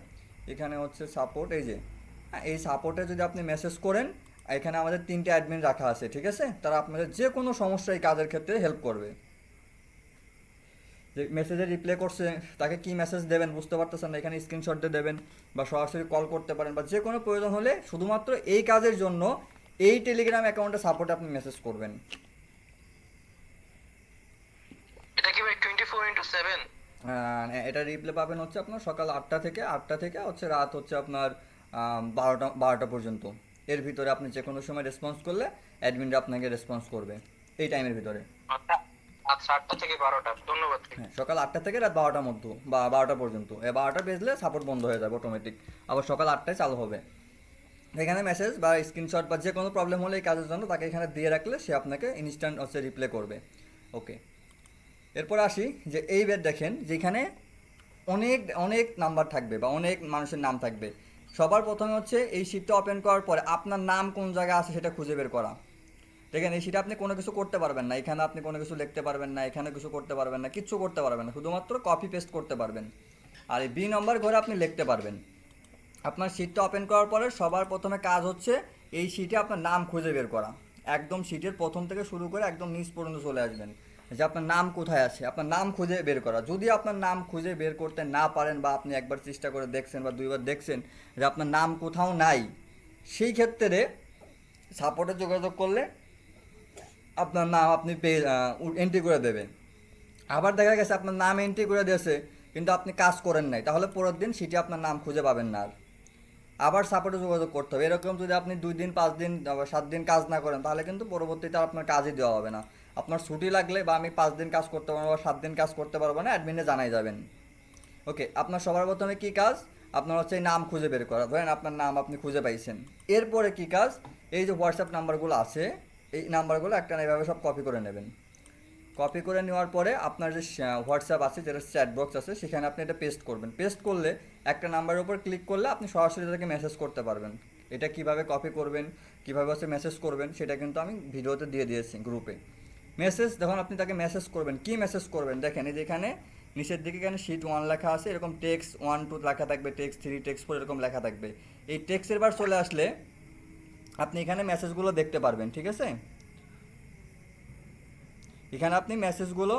এখানে হচ্ছে সাপোর্ট, এই যে এই সাপোর্টে যদি আপনি মেসেজ করেন, এখানে আমাদের 3টে অ্যাডমিন রাখা আছে, ঠিক আছে? তারা আপনাদের যে কোনো সমস্যা এই কাজের ক্ষেত্রে হেল্প করবে। যে মেসেজে রিপ্লাই করছে তাকে কি মেসেজ দেবেন বুঝতে পারতেছেন না, এখানে স্ক্রিনশট দিয়ে দেবেন বা সরাসরি কল করতে পারেন, বা যে কোনো প্রয়োজন হলে শুধুমাত্র এই কাজের জন্য এই টেলিগ্রাম অ্যাকাউন্টে সাপোর্টে আপনি মেসেজ করবেন। এটা কি ভাই 24/7? এটা রিপ্লাই পাবেন হচ্ছে আপনার সকাল 8টা থেকে হচ্ছে রাত হচ্ছে আপনার 12টা পর্যন্ত। এর ভিতরে আপনি যে কোনো সময় রেসপন্স করলে অ্যাডমিনরা আপনাকে রেসপন্স করবে এই টাইমের ভিতরে। আচ্ছা, 8টা থেকে 12টা। ধন্যবাদ। হ্যাঁ, সকাল 8টা থেকে রাত 12টার মধ্যে বা 12টা পর্যন্ত। 12টা বেজলে সাপোর্ট বন্ধ হয়ে যাবে অটোমেটিক, আবার সকাল 8টায় চালু হবে। এখানে মেসেজ বা স্ক্রিনশট বা যে কোনো প্রবলেম হলে এই কাজের জন্য তাকে এখানে দিয়ে রাখলে সে আপনাকে ইনস্ট্যান্ট হচ্ছে রিপ্লাই করবে। ওকে, এরপর আসি যে এই বেড দেখেন যেখানে অনেক অনেক নাম্বার থাকবে বা অনেক মানুষের নাম থাকবে। সবার প্রথমে হচ্ছে এই শিটটা ওপেন করার পরে আপনার নাম কোন জায়গায় আছে সেটা খুঁজে বের করা। দেখেন এই শিটে আপনি কোনো কিছু করতে পারবেন না, এখানে আপনি কোনো কিছু লিখতে পারবেন না, এখানে কিছু করতে পারবেন না, কিচ্ছু করতে পারবেন না, শুধুমাত্র কপি পেস্ট করতে পারবেন। আর এই বি নম্বর ঘরে আপনি লিখতে পারবেন। আপনার শিটটা ওপেন করার পরে সবার প্রথমে কাজ হচ্ছে এই শিটে আপনার নাম খুঁজে বের করা। একদম শিটের প্রথম থেকে শুরু করে একদম নিচ পর্যন্ত চলে আসবেন, যে আপনার নাম কোথায় আছে, আপনার নাম খুঁজে বের করা। যদি আপনার নাম খুঁজে বের করতে না পারেন বা আপনি একবার চেষ্টা করে দেখছেন বা 2বার দেখছেন যে আপনার নাম কোথাও নাই, সেই ক্ষেত্রে সাপোর্টে যোগাযোগ করলে আপনার নাম আপনি এন্ট্রি করে দেবেন। আবার দেখা গেছে আপনার নাম এন্ট্রি করে দিয়েছে কিন্তু আপনি কাজ করেন নাই, তাহলে পরের দিন সেটি আপনার নাম খুঁজে পাবেন না। আর আবার সাপোর্টে যোগাযোগ করতে হবে। এরকম যদি আপনি 2 দিন 5 দিন 7 দিন কাজ না করেন তাহলে কিন্তু পরবর্তীতে আপনার কাজই দেওয়া হবে না। আপনার ছুটি লাগলে বা আমি 5 দিন কাজ করতে পারবো বা 7 দিন কাজ করতে পারবো না, অ্যাডমিনে জানাই যাবেন। ওকে, আপনার সবার প্রথমে কী কাজ? আপনার হচ্ছে এই নাম খুঁজে বের করা। ধরেন আপনার নাম আপনি খুঁজে পাইছেন, এরপরে কী কাজ? এই যে হোয়াটসঅ্যাপ নাম্বারগুলো আছে এই নাম্বারগুলো একটা না এভাবে সব কপি করে নেবেন। কপি করে নেওয়ার পরে আপনার যে হোয়াটসঅ্যাপ আছে, যেটা চ্যাট বক্স আছে, সেখানে আপনি এটা পেস্ট করবেন। পেস্ট করলে একটা নাম্বারের উপর ক্লিক করলে আপনি সরাসরি তাদেরকে মেসেজ করতে পারবেন। এটা কিভাবে কপি করবেন, কিভাবে হচ্ছে মেসেজ করবেন সেটা কিন্তু আমি ভিডিওতে দিয়ে দিয়েছি গ্রুপে। মেসেজ যখন আপনি তাকে মেসেজ করবেন, কি মেসেজ করবেন দেখেন, এই যেখানে নিচের দিকে এখানে শিট 1 লেখা আছে, এরকম টেক্সট 1 2 লেখা থাকবে, টেক্সট 3 টেক্সট 4 এরকম লেখা থাকবে। এই টেক্সটের বার চলে আসলে আপনি এখানে মেসেজগুলো দেখতে পারবেন, ঠিক আছে? এখানে আপনি মেসেজগুলো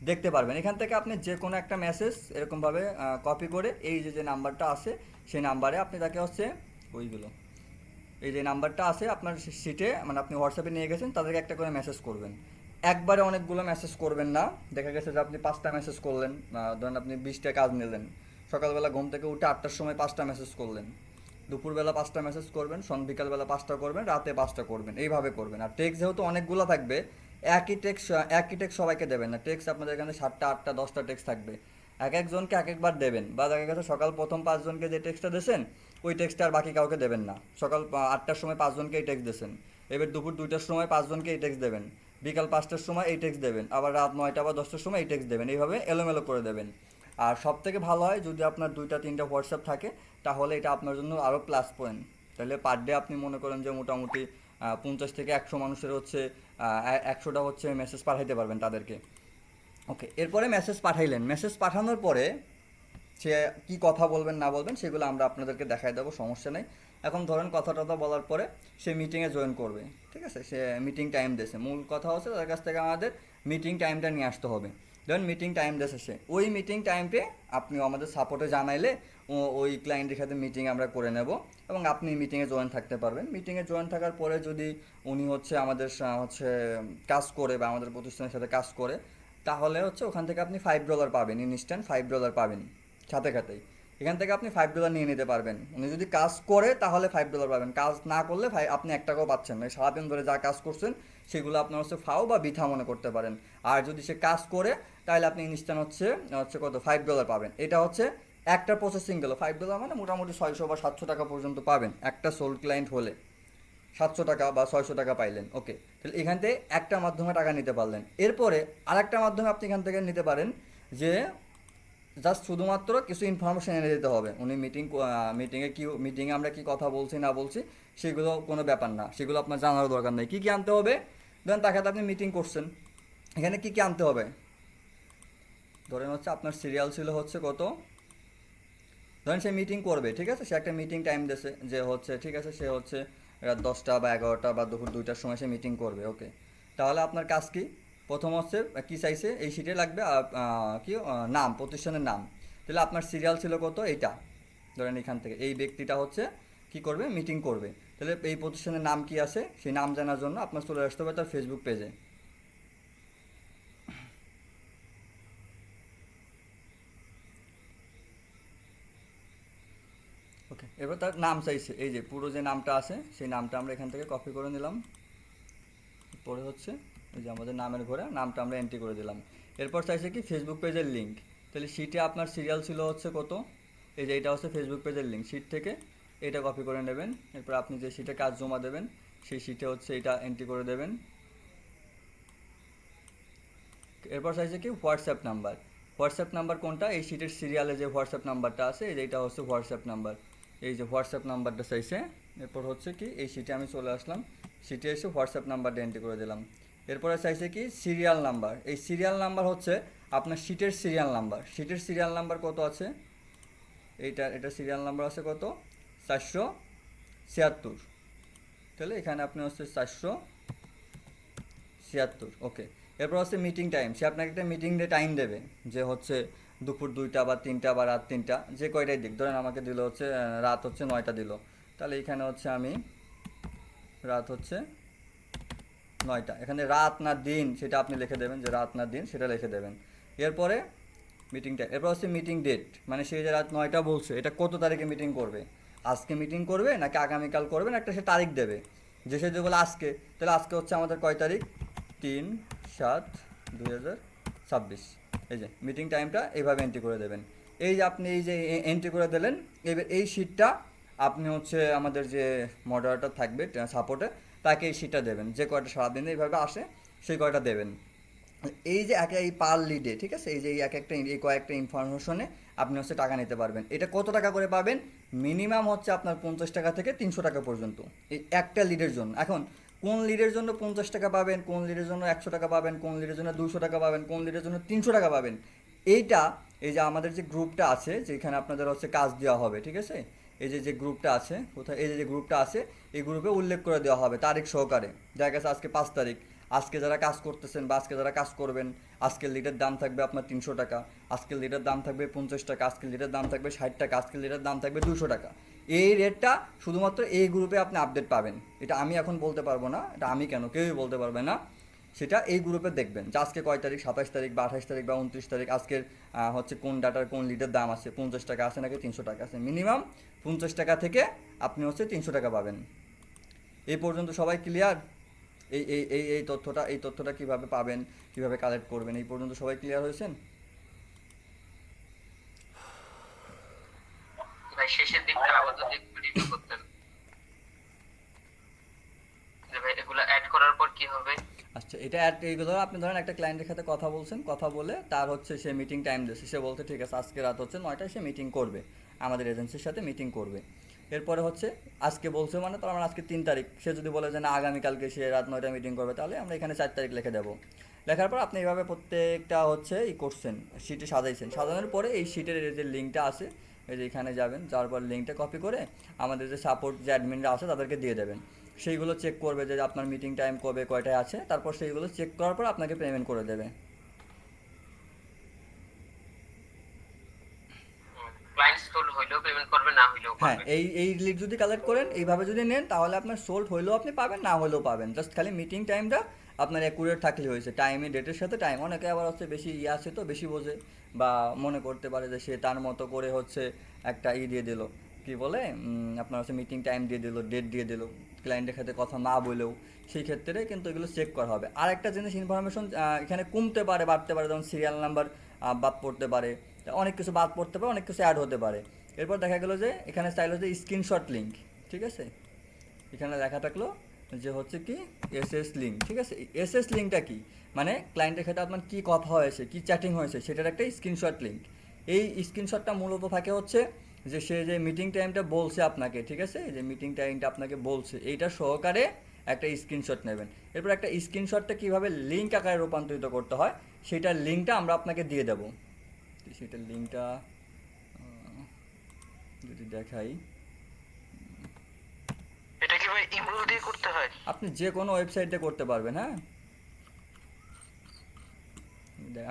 দেখতে পারবেন। এখান থেকে আপনি যে কোনো একটা মেসেজ এরকমভাবে কপি করে এই যে নাম্বারটা আছে সেই নাম্বারে আপনি তাকে হচ্ছে ওইগুলো এই যে নাম্বারটা আছে আপনার শিটে, মানে আপনি হোয়াটসঅ্যাপে নিয়ে গেছেন, তাদেরকে একটা করে মেসেজ করবেন। একবারে অনেকগুলো মেসেজ করবেন না। দেখা গেছে যে আপনি 5টা মেসেজ করলেন, ধরেন আপনি 20টা কাজ নিলেন, সকালবেলা ঘুম থেকে উঠে 8টার সময় 5টা মেসেজ করলেন, দুপুরবেলা 5টা মেসেজ করবেন, বিকালবেলা 5টা করবেন, রাতে 5টা করবেন, এইভাবে করবেন। আর টেক্সট যেহেতু অনেকগুলো থাকবে, একই টেক্সট সবাইকে দেবেন না। টেক্সট আপনাদের এখানে 7টা 8টা 10টা টেক্সট থাকবে, এক একজনকে এক একবার দেবেন। বা দেখা গেছে সকাল প্রথম 5 জনকে যে টেক্সটটা দিয়েছেন ওই টেক্সটটা আর বাকি কাউকে দেবেন না। সকাল 8টার সময় 5 জনকে এই টেক্সট দিয়েছেন, এবার দুপুর 2টার সময় 5 জনকে এই টেক্সট দেবেন, বিকাল 5টার সময় এই টেক্সট দেবেন, আবার রাত 9টা বা 10টার সময় এই টেক্সট দেবেন। এইভাবে এলোমেলো করে দেবেন। আর সবথেকে ভালো হয় যদি আপনার 2টা 3টা হোয়াটসঅ্যাপ থাকে, তাহলে এটা আপনার জন্য আরও প্লাস পয়েন্ট। তাহলে পার ডে আপনি মনে করেন যে মোটামুটি 50 থেকে 100 মানুষের হচ্ছে 100টা হচ্ছে মেসেজ পাঠাইতে পারবেন তাদেরকে। ওকে, এরপরে মেসেজ পাঠাইলেন, মেসেজ পাঠানোর পরে সে কি কথা বলবেন না বলবেন সেগুলো আমরা আপনাদেরকে দেখাই দেবো, সমস্যা নেই। এখন ধরেন কথা টথা বলার পরে সে মিটিংয়ে জয়েন করবে, ঠিক আছে, সে মিটিং টাইম দিয়েছে, মূল কথা হচ্ছে তার কাছ থেকে আমাদের মিটিং টাইমটা নিয়ে আসতে হবে। ধরেন মিটিং টাইম দিয়েছে সে, ওই মিটিং টাইমে আপনি আমাদের সাপোর্টে জানাইলে ওই ক্লায়েন্টের সাথে মিটিং আমরা করে নেব এবং আপনি মিটিংয়ে জয়েন থাকতে পারবেন। মিটিংয়ে জয়েন থাকার পরে যদি উনি হচ্ছে আমাদের হচ্ছে কাজ করে বা আমাদের প্রতিষ্ঠানের সাথে কাজ করে, তাহলে হচ্ছে ওখান থেকে আপনি $5 পাবেন, ইনস্ট্যান্ট $5 পাবেন সাথে সাথেই। এখান থেকে আপনি $5 নিয়ে নিতে পারবেন। উনি যদি কাজ করে তাহলে $5 পাবেন, কাজ না করলে আপনি 1 টাকাও পাচ্ছেন না। সারাদিন ধরে যা কাজ করছেন সেগুলো আপনার হচ্ছে ফাও বা বৃথা মনে করতে পারেন। আর যদি সে কাজ করে তাহলে আপনি ইনস্ট্যান্ট হচ্ছে কত $5 পাবেন। এটা হচ্ছে একটা প্রসেসিং গেল, $5 মানে মোটামুটি 600 বা 700 টাকা পর্যন্ত পাবেন একটা সোল্ড ক্লায়েন্ট হলে। 700 টাকা বা 600 টাকা পাইলেন। ওকে, তাহলে এখান থেকে একটা মাধ্যমে টাকা নিতে পারলেন। এরপরে আরেকটা মাধ্যমে আপনি এখান থেকে নিতে পারেন যে জাস্ট শুধুমাত্র কিছু ইনফরমেশন এনে দিতে হবে। উনি মিটিংয়ে আমরা কি কথা বলছি না বলছি সেগুলো কোনো ব্যাপার না, সেগুলো আপনার জানার দরকার নেই। কী কী আনতে হবে, ধরেন তাকে আপনি মিটিং করছেন, এখানে কী কী আনতে হবে, ধরেন হচ্ছে আপনার সিরিয়াল ছিল হচ্ছে কত, ধরেন সে মিটিং করবে, ঠিক আছে, সে একটা মিটিং টাইম দিয়েছে যে হচ্ছে ঠিক আছে সে হচ্ছে রাত 10টা বা 11টা বা দুপুর 2টার সময় সে মিটিং করবে। ওকে, তাহলে আপনার কাজ কি, প্রথম হচ্ছে কী চাইছে এই শিটে লাগবে নাম, প্রতিষ্ঠানের নাম। তাহলে আপনার সিরিয়াল ছিল কত, এইটা ধরেন এখান থেকে এই ব্যক্তিটা হচ্ছে কি করবে, মিটিং করবে। তাহলে এই প্রতিষ্ঠানের নাম কি আছে সেই নাম জানার জন্য আপনার চলে আসতে হবে তার ফেসবুক পেজে। ওকে, এবার তার নাম চাইছে, এই যে পুরো যে নামটা আছে সেই নামটা আমরা এখান থেকে কপি করে নিলাম, পরে হচ্ছে এই যে আমাদের নামের ঘরে নামটা আমরা এন্ট্রি করে দিলাম। এরপর চাইছে কি ফেসবুক পেজের লিঙ্ক। তাহলে শিটে আপনার সিরিয়াল ছিল হচ্ছে কত, এই যে এটা হচ্ছে ফেসবুক পেজের লিঙ্ক, শিট থেকে এটা কপি করে নেবেন। এরপর আপনি যে শিটে কাজ জমা দেবেন সেই শিটে হচ্ছে এটা এন্ট্রি করে দেবেন। এরপর চাইছে কি হোয়াটসঅ্যাপ নাম্বার, হোয়াটসঅ্যাপ নাম্বার কোনটা, এই শিটের সিরিয়ালে যে হোয়াটসঅ্যাপ নাম্বারটা আছে এইটা হচ্ছে হোয়াটসঅ্যাপ নাম্বার, এই যে হোয়াটসঅ্যাপ নাম্বারটা চাইছে। এরপর হচ্ছে কি এই শিটে আমি চলে আসলাম, শিটে এসে হোয়াটসঅ্যাপ নাম্বারটা এন্ট্রি করে দিলাম। এরপরে চাইছে কি সিরিয়াল নাম্বার, এই সিরিয়াল নাম্বার হচ্ছে আপনার শিটের সিরিয়াল নাম্বার, শিটের সিরিয়াল নাম্বার কত আছে, এটা সিরিয়াল নাম্বার আছে কত 476। তাহলে এখানে আপনি হচ্ছে 476। ওকে, এরপর হচ্ছে মিটিং টাইম, সে আপনাকে একটা মিটিং টাইম দেবে যে হচ্ছে দুপুর 2টা বা 3টা বা রাত 3টা, যে কয়টাই দিক, ধরেন আমাকে দিল হচ্ছে রাত হচ্ছে 9টা দিল, তাহলে এখানে হচ্ছে আমি রাত হচ্ছে 9টা, এখানে রাত না দিন সেটা আপনি লিখে দেবেন, যে রাত না দিন সেটা লিখে দেবেন। এরপরে মিটিংটা, এরপর হচ্ছে মিটিং ডেট, মানে সে যে রাত 9টা বলছে এটা কত তারিখে মিটিং করবে, আজকে মিটিং করবে নাকি আগামীকাল করবে, না একটা সে তারিখ দেবে, যে সে যদি বলে আজকে, তাহলে আজকে হচ্ছে আমাদের কয় তারিখ 3/7/2026। এই যে মিটিং টাইমটা এইভাবে এন্ট্রি করে দেবেন। এই যে আপনি এই যে এন্ট্রি করে দিলেন, এবার এই শিটটা আপনি হচ্ছে আমাদের যে মডারেটর থাকবে সাপোর্টে তাকে এই শিটটা দেবেন, যে কয়টা সারাদিনে এইভাবে আসে সেই কয়টা দেবেন। এই যে এই পার লিডে, ঠিক আছে, এই যে এই কয়েকটা ইনফরমেশনে আপনি হচ্ছে টাকা নিতে পারবেন। এটা কত টাকা করে পাবেন, মিনিমাম হচ্ছে আপনার 50 টাকা থেকে 300 টাকা পর্যন্ত এই একটা লিডের জন্য। এখন কোন লিডের জন্য 50 টাকা পাবেন, কোন লিডের জন্য 100 টাকা পাবেন, কোন লিডের জন্য 200 টাকা পাবেন, কোন লিডের জন্য 300 টাকা পাবেন, এইটা এই যে আমাদের যে গ্রুপটা আছে যেখানে আপনাদের হচ্ছে কাজ দেওয়া হবে, ঠিক আছে, এই যে গ্রুপটা আছে কোথায়, এই যে গ্রুপটা আছে এই গ্রুপে উল্লেখ করে দেওয়া হবে তারিখ সহকারে। দেখা গেছে আজকে 5 তারিখ, আজকে যারা কাজ করতেছেন বা আজকে যারা কাজ করবেন, আজকের লিটার দাম থাকবে আপনার 300 টাকা, আজকের লিটার দাম থাকবে 50 টাকা, আজকের লিটার দাম থাকবে 60 টাকা, আজকের লিটার দাম থাকবে 200 টাকা। এই রেটটা শুধুমাত্র এই গ্রুপে আপনি আপডেট পাবেন। এটা আমি এখন বলতে পারবো না, এটা আমি কেন, কেউই বলতে পারবে না, সেটা এই গ্রুপে দেখবেন যে আজকে কয় তারিখ, 27 তারিখ বা 28 তারিখ বা 29 তারিখ, আজকের হচ্ছে কোন ডাটার কোন লিটার দাম আছে, 50 টাকা আছে নাকি 300 টাকা আছে। মিনিমাম 50 টাকা থেকে আপনি হচ্ছে 300 টাকা পাবেন। এই পর্যন্ত সবাই ক্লিয়ার? এই তথ্যটা কিভাবে পাবেন, কিভাবে কালেক্ট করবেন, এই পর্যন্ত সবাই ক্লিয়ার হয়েছেন? ভাই শেষের দিকটা আপাতত একটু রিভিউ করতেন যে ভাই এগুলো অ্যাড করার পর কি হবে। আচ্ছা, এটা এইগুলো আপনি ধরেন একটা ক্লায়েন্টের সাথে কথা বলছেন, কথা বলে তার হচ্ছে সে মিটিং টাইম দিয়েছে, সে বলতে ঠিক আছে আজকে রাত হচ্ছে 9টায় সে মিটিং করবে, আমাদের এজেন্সির সাথে মিটিং করবে। এরপরে হচ্ছে আজকে বলছে মানে তার মানে আজকে 3 তারিখ, সে যদি বলে যে না আগামীকালকে সে রাত 9টায় মিটিং করবে, তাহলে আমরা এখানে 4 তারিখ লিখে দেবো। লেখার পর আপনি এইভাবে প্রত্যেকটা হচ্ছে করছেন, শিটে সাজাইছেন, সাজানোর পরে এই শিটের যে লিঙ্কটা আছে এই যে এখানে যাবেন, যাওয়ার পর লিঙ্কটা কপি করে আমাদের যে সাপোর্ট যে অ্যাডমিনরা আছে তাদেরকে দিয়ে দেবেন। সেইগুলো চেক করবে যে আপনার মিটিং টাইম কবে কয়টায় আছে, তারপর সেইগুলো চেক করার পর আপনাকে পেমেন্ট করে দেবে। ক্লায়েন্ট সোল হইলেও পেমেন্ট করবে, না হইলেও হ্যাঁ, করবে। এই লিড যদি কালেক্ট করেন এইভাবে যদি নেন, তাহলে আপনার সোল্ড হইলেও আপনি পাবেন, না হলেও পাবেন। জাস্ট খালি মিটিং টাইমটা আপনার অ্যাকুরেট থাকলে হয়েছে, টাইমে ডেটের সাথে টাইম। অনেকে আবার হচ্ছে বেশি আছে তো বেশি বোঝে, বা মনে করতে পারে যে সে তার মতো করে হচ্ছে একটা দিয়ে দিল, কি বলে আপনার হচ্ছে মিটিং টাইম দিয়ে দিল, ডেট দিয়ে দিল, ক্লায়েন্টের সাথে কথা না বলেও, সেই ক্ষেত্রে কিন্তু এগুলো চেক করা হবে। আর একটা জিনিস ইনফরমেশন এখানে কমতে পারে বাড়তে পারে, যেমন সিরিয়াল নাম্বার বাদ পড়তে পারে, অনেক কিছু বাদ পড়তে পারে, অনেক কিছু অ্যাড হতে পারে। এরপর দেখা গেলো যে এখানে চাইলো যে স্ক্রিনশট লিঙ্ক, ঠিক আছে, এখানে লেখা থাকলো যে হচ্ছে কি এসএস লিঙ্ক, ঠিক আছে। এসএস লিঙ্কটা কি, মানে ক্লায়েন্টের ক্ষেত্রে আপনার কী কথা হয়েছে, কী চ্যাটিং হয়েছে, সেটার একটা স্ক্রিনশট লিঙ্ক। এই স্ক্রিনশটটা মূলত থাকে হচ্ছে যে সে যে মিটিং টাইমটা বলছে আপনাকে, ঠিক আছে, যে মিটিং টাইমটা আপনাকে বলছে, এইটা সহকারে একটা স্ক্রিনশট নেবেন। এরপর একটা স্ক্রিনশটটা কীভাবে লিঙ্ক আকারে রূপান্তরিত করতে হয় সেটার লিঙ্কটা আমরা আপনাকে দিয়ে দেবো। সেটার লিঙ্কটা যদি দেখাই, এটা কি ভাই ইমেল দিয়ে করতে হয়? আপনি যে কোনো ওয়েবসাইটে করতে পারবেন। হ্যাঁ,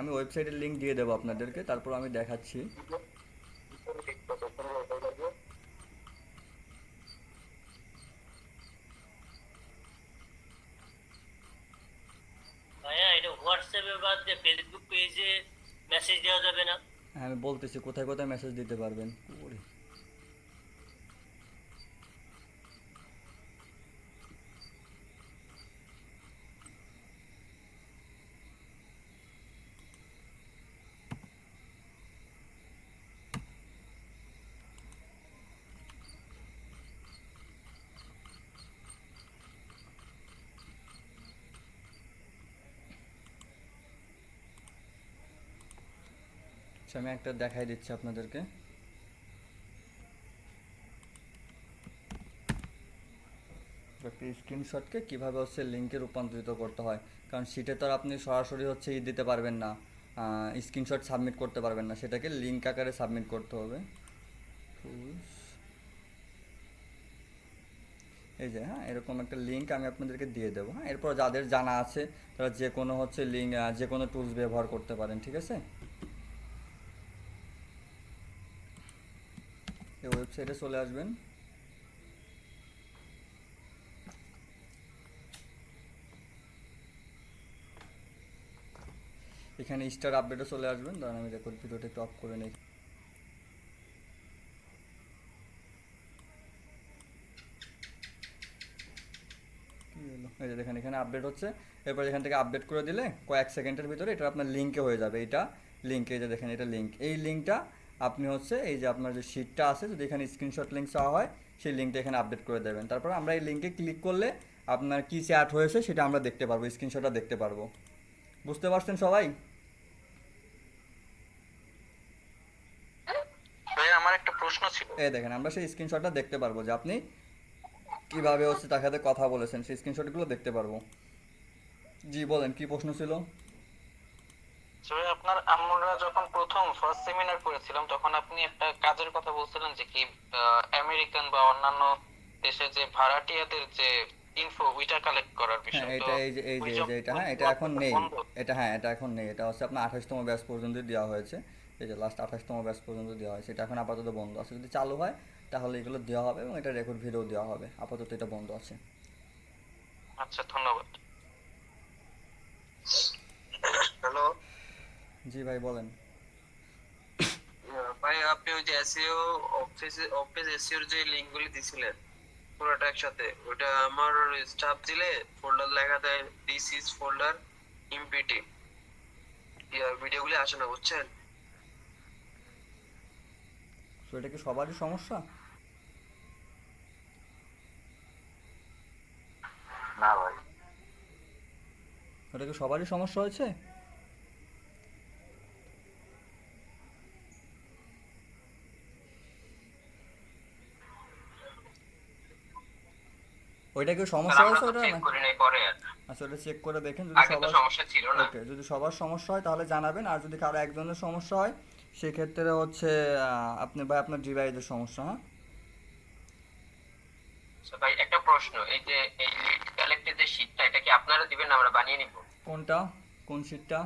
আমি ওয়েবসাইটের লিঙ্ক দিয়ে দেবো আপনাদেরকে, তারপর আমি দেখাচ্ছি। ভাইয়া এটা হোয়াটসঅ্যাপে বাদ দিয়ে ফেসবুক পেজে মেসেজ দেওয়া যাবে না? হ্যাঁ, আমি বলতেছি কোথায় কোথায় মেসেজ দিতে পারবেন। ওরে, আচ্ছা আমি একটা দেখাই দিচ্ছি আপনাদেরকে। একটা স্ক্রিনশটকে কীভাবে হচ্ছে লিঙ্কে রূপান্তরিত করতে হয়, কারণ শিটে তো আর আপনি সরাসরি হচ্ছে দিতে পারবেন না, স্ক্রিনশট সাবমিট করতে পারবেন না, সেটাকে লিঙ্ক আকারে সাবমিট করতে হবে। এই যে হ্যাঁ, এরকম একটা লিঙ্ক আমি আপনাদেরকে দিয়ে দেবো। হ্যাঁ, এরপর যাদের জানা আছে তারা যে কোনো হচ্ছে লিঙ্ক যে কোনো টুলস ব্যবহার করতে পারেন, ঠিক আছে। এই ওয়েবসাইটে চলে আসবেন, এখানে স্টার আপডেটে চলে আসবেন। দাঁড়ান আমি রেকর্ড ভিডিওটা একটু অফ করে নিই। এই যে দেখেন এখানে আপডেট হচ্ছে। এরপর এখান থেকে আপডেট করে দিলে কয়েক সেকেন্ডের ভিতরে এটা আপনার লিঙ্কে হয়ে যাবে। এটা লিঙ্কে, এই যে দেখেন এটা লিঙ্ক। এই লিঙ্কটা আপনি হচ্ছে এই যে আপনার যে শিটটা আছে, যদি এখানে স্ক্রিনশট লিঙ্ক চাওয়া হয় সেই লিঙ্কটা এখানে আপডেট করে দেবেন। তারপর আমরা এই লিঙ্কে ক্লিক করলে আপনার কী চ্যাট হয়েছে সেটা আমরা দেখতে পারবো, স্ক্রিনশটটা দেখতে পারবো। বুঝতে পারছেন সবাই? ভাই আমার একটা প্রশ্ন ছিল। এই দেখেন আমরা সেই স্ক্রিনশটটা দেখতে পারবো যে আপনি কীভাবে হচ্ছে তার সাথে কথা বলেছেন, সেই স্ক্রিনশটগুলো দেখতে পারবো। জি বলেন, কি প্রশ্ন ছিল? আপনার আমরা যখন প্রথম ফার্স্ট সেমিনার করেছিলাম তখন আপনি একটা কাজের কথা বলছিলেন যে কি আমেরিকান বা অন্যান্য দেশে যে ভাড়াটিয়াদের যে ইনফো ওইটা কালেক্ট করার হ্যাঁ, বিষয়। এটা এই যে এটা হ্যাঁ, এটা এখন নেই। এটা হ্যাঁ, এটা এখন নেই। এটা হচ্ছে আপনার 28তম ব্যাচ পর্যন্ত দেওয়া হয়েছে। এই যে লাস্ট 28তম ব্যাচ পর্যন্ত দেওয়া হয়েছে। এটা এখন আপাতত বন্ধ আছে। যদি চালু হয় তাহলে এগুলো দেওয়া হবে এবং এটা রেকর্ড ভিডিও দেওয়া হবে। আপাতত এটা বন্ধ আছে। আচ্ছা, ধন্যবাদ। হ্যালো জি ভাই বলেন। ভাই আপনি ওই যে এসইও অফিস এসইওর যে লিংকগুলি দিছিলেন পুরোটা একসাথে, ওটা আমার স্টাফ দিলে ফোল্ডার লেখা দেয় দিস ইজ ফোল্ডার ইমপিটি, ভিডিওগুলি আসে না, বুঝছেন? তো এটা কি সবারই সমস্যা? না ভাই, এটা কি সবারই সমস্যা হয়েছে? ওইটা কি স্যার সমস্যা আমরা হয়েছে তো ওটা চেক না? করি নাই পরে আর আচ্ছা ওটা চেক করে দেখেন, যদি আগে তো সবার সমস্যা ছিল না। ওকে, যদি সবার সমস্যা হয় তাহলে জানাবেন, আর যদি কারো একজনের সমস্যা হয় সেক্ষেত্রে হচ্ছে আপনি ভাই আপনার ডিভাইসের সমস্যা, হ্যাঁ। আচ্ছা ভাই একটা প্রশ্ন, এই যে এই লিড কালেক্টের যে শীটটা এটা কি আপনারা দিবেন না আমরা বানিয়ে নিব? কোনটা, কোন শীটটা?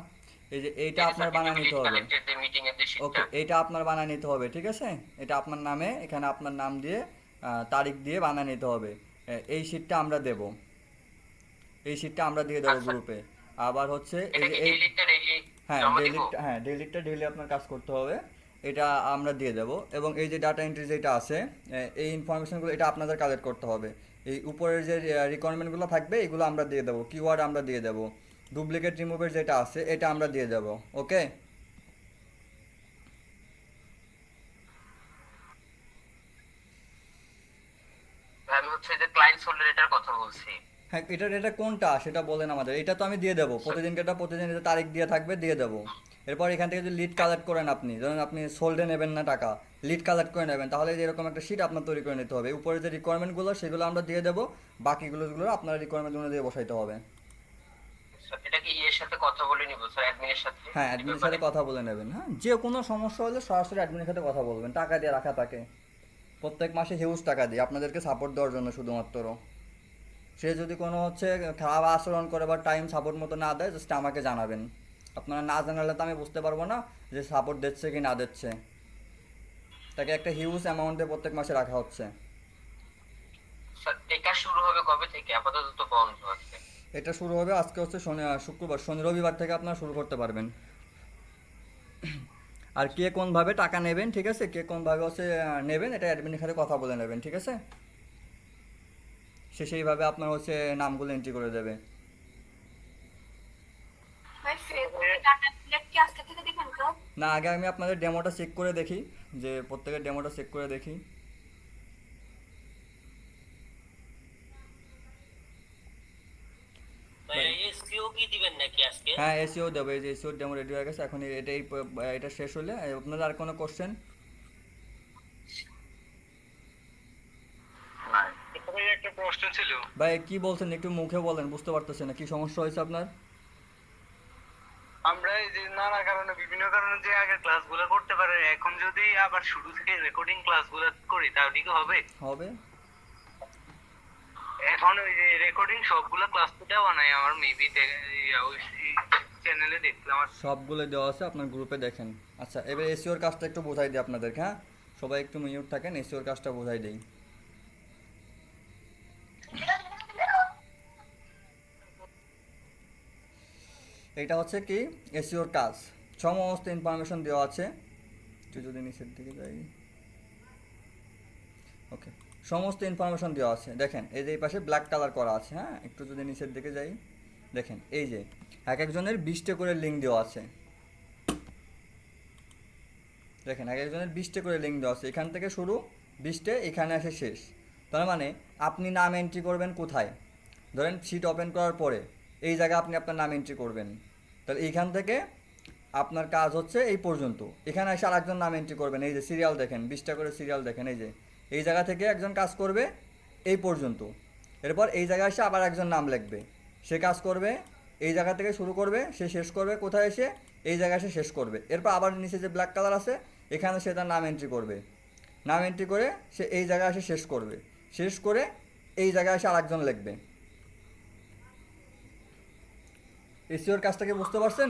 এই যে এইটা এই যে আপনার স্যার বানিয়ে লিড নিতে হবে। কালেক্টের যে মিটিং এর যে ওকে, শীটটা। এটা আপনার বানিয়ে নিতে হবে, ঠিক আছে। এটা আপনার নামে, এখানে আপনার নাম দিয়ে তারিখ দিয়ে বানিয়ে নিতে হবে। এই শীটটা আমরা দেব, এই শীটটা আমরা দিয়ে দেবো আচ্ছা। গ্রুপে। আবার হচ্ছে এই এটা যে কি এই, ডেইলিটা ডেইলি হ্যাঁ জমা দিব? ডেইলিটা, হ্যাঁ ডেইলিটা ডেইলি আপনার কাজ করতে হবে, এটা আমরা দিয়ে দেবো। এবং এই যে ডাটা এন্ট্রি যেটা আছে, এই ইনফরমেশনগুলো এটা আপনাদের কালেক্ট করতে হবে। এই উপরের যে রিকোয়ারমেন্টগুলো থাকবে এগুলো আমরা দিয়ে দেবো, কিওয়ার্ড আমরা দিয়ে দেবো, ডুপ্লিকেট রিমুভের যেটা আছে এটা আমরা দিয়ে দেবো। ওকে, আমি হচ্ছে যে ক্লায়েন্ট সোল্ডার এটার কথা বলছি। হ্যাঁ এটা কোনটা সেটা বলেন আমাদের। এটা তো আমি দিয়ে দেবো, প্রতিদিন এটা তারিখ দিয়ে থাকবে, দিয়ে দেবো। এরপর এখান থেকে যদি লিড কালেক্ট করেন, আপনি ধরুন আপনি সোল্ডে নেবেন না টাকা, লিড কালেক্ট করে নেবেন, তাহলে যে এরকম একটা শিট আপনার তৈরি করে নিতে হবে। উপরে যে রিকোয়ারমেন্টগুলো সেগুলো আমরা দিয়ে দেবো, বাকিগুলো আপনার রিকোয়ারমেন্টগুলো দিয়ে বসাইতে হবে। স্যার এটা কি এর সাথে কথা বলে নিব স্যার, অ্যাডমিনের সাথে? হ্যাঁ অ্যাডমিনের সাথে কথা বলে নেবেন, হ্যাঁ যে কোনো সমস্যা হলে সরাসরি অ্যাডমিনের সাথে কথা বলবেন। টাকা দিয়ে রাখা থাকে, প্রত্যেক মাসে হিউজ টাকা দিই আপনাদেরকে সাপোর্ট দেওয়ার জন্য শুধুমাত্র। সে যদি কোনো হচ্ছে খারাপ আচরণ করে বা টাইম সাপোর্ট মতো না দেয়, জাস্ট আমাকে জানাবেন। আপনারা না জানালে তো আমি বুঝতে পারবো না যে সাপোর্ট দিচ্ছে কি না দিচ্ছে। তাকে একটা হিউজ অ্যামাউন্টে প্রত্যেক মাসে রাখা হচ্ছে। স্যার এটা শুরু হবে কবে থেকে? আপাতত তো বন্ধ আছে। এটা শুরু হবে আজকে হচ্ছে শুক্রবার, শনি রবিবার থেকে আপনারা শুরু করতে পারবেন। আর কে কোনভাবে টাকা নেবেন, ঠিক আছে, কে কোনভাবে হচ্ছে নেবেন, এটা অ্যাডমিনের সাথে কথা বলে নেবেন, ঠিক আছে। সে সেইভাবে আপনার হচ্ছে নামগুলো এন্ট্রি করে দেবে। ভাই ফেসবুকে ডাটা কালেক্ট কি আজকে থেকে দিবেন তো? না, আগে আমি আপনাদের ডেমোটা চেক করে দেখি, যে প্রত্যেকের ডেমোটা চেক করে দেখি। ভাই এসকিউ কি দিবেন নাকি আজকে? হ্যাঁ এসিও দেবো, এই যে এসিও ডেমো রেডি হয়ে গেছে। এখন এটা শেষ হলে আপনাদের আর কোনো কোশ্চেন? ভাই একটা প্রশ্ন ছিল। ভাই কি বলছেন একটু মুখে বলেন, বুঝতে পারতেছি না, কি সমস্যা হয়েছে আপনার? আমরা এই যে নানা কারণে বিভিন্ন কারণে যে আগে ক্লাসগুলো করতে পারে, এখন যদি আবার শুরু থেকে রেকর্ডিং ক্লাসগুলো করি তাহলে কি হবে? হবে। এখন ওই যে রেকর্ডিং সবগুলো ক্লাস তো দেওয়া নাই আমার, মেবি ওই চ্যানেলে দেখলাম আর সবগুলো দেওয়া আছে, আপনার গ্রুপে দেখেন। আচ্ছা এবার এসিওর কাজটা একটু বোঝাই দিই আপনাদেরকে, হ্যাঁ সবাই একটু মিউট থাকেন, এসিওর কাজটা বোঝাই দিই। এটা হচ্ছে কি এসিওর কাজ, সমস্ত ইনফরমেশন দেওয়া আছে। একটু যদি নিচের দিকে যাই, ওকে সমস্ত ইনফরমেশন দেওয়া আছে। দেখেন এই যে এই পাশে ব্ল্যাক কালার করা আছে, হ্যাঁ একটু যদি নিচের দিকে যাই দেখেন এই যে এক একজনের 20টা করে লিঙ্ক দেওয়া আছে। দেখেন এক একজনের 20টা করে লিঙ্ক দেওয়া আছে, এখান থেকে শুরু 20টে এখানে আসে শেষ। তার মানে আপনি নাম এন্ট্রি করবেন কোথায়? ধরেন শিট ওপেন করার পরে এই জায়গায় আপনি আপনার নাম এন্ট্রি করবেন, তাহলে এইখান থেকে আপনার কাজ হচ্ছে এই পর্যন্ত। এখানে এসে আরেকজন নাম এন্ট্রি করবেন, এই যে সিরিয়াল দেখেন 20টা করে সিরিয়াল দেখেন, এই যে এই জায়গা থেকে একজন কাজ করবে এই পর্যন্ত। এরপর এই জায়গায় এসে আবার একজন নাম লিখবে, সে কাজ করবে এই জায়গা থেকে শুরু করবে, সে শেষ করবে কোথায় এসে এই জায়গায় এসে শেষ করবে। এরপর আবার নিচে যে ব্ল্যাক কালার আছে এখানে সে তার নাম এন্ট্রি করবে, নাম এন্ট্রি করে সে এই জায়গায় এসে শেষ করবে, শেষ করে এই জায়গায় এসে আরেকজন লিখবে। এসিওর কাজটাকে বুঝতে পারছেন?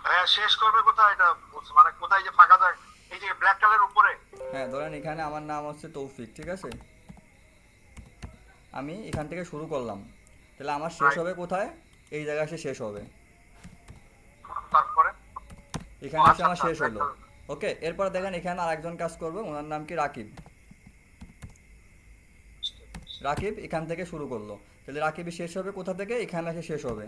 হ্যাঁ শেষ করবে কোথায় এটা মানে কোথায় যে ফাঁকা থাকে এই যে ব্ল্যাক কালার উপরে? হ্যাঁ ধরেন এখানে আমার নাম হচ্ছে তৌফিক, ঠিক আছে, আমি এখান থেকে শুরু করলাম, তাহলে আমার শেষ হবে কোথায়? এই জায়গায় এসে শেষ হবে, তারপরে এখানে এসে আমার শেষ হলো। ওকে, এরপর দেখেন এখানে আরেকজন কাজ করবে, ওনার নাম কি রাকিব। রাকিব এখান থেকে শুরু করলো, তাহলে রাকিবই শেষ হবে কোথা থেকে? এখানে এসে শেষ হবে।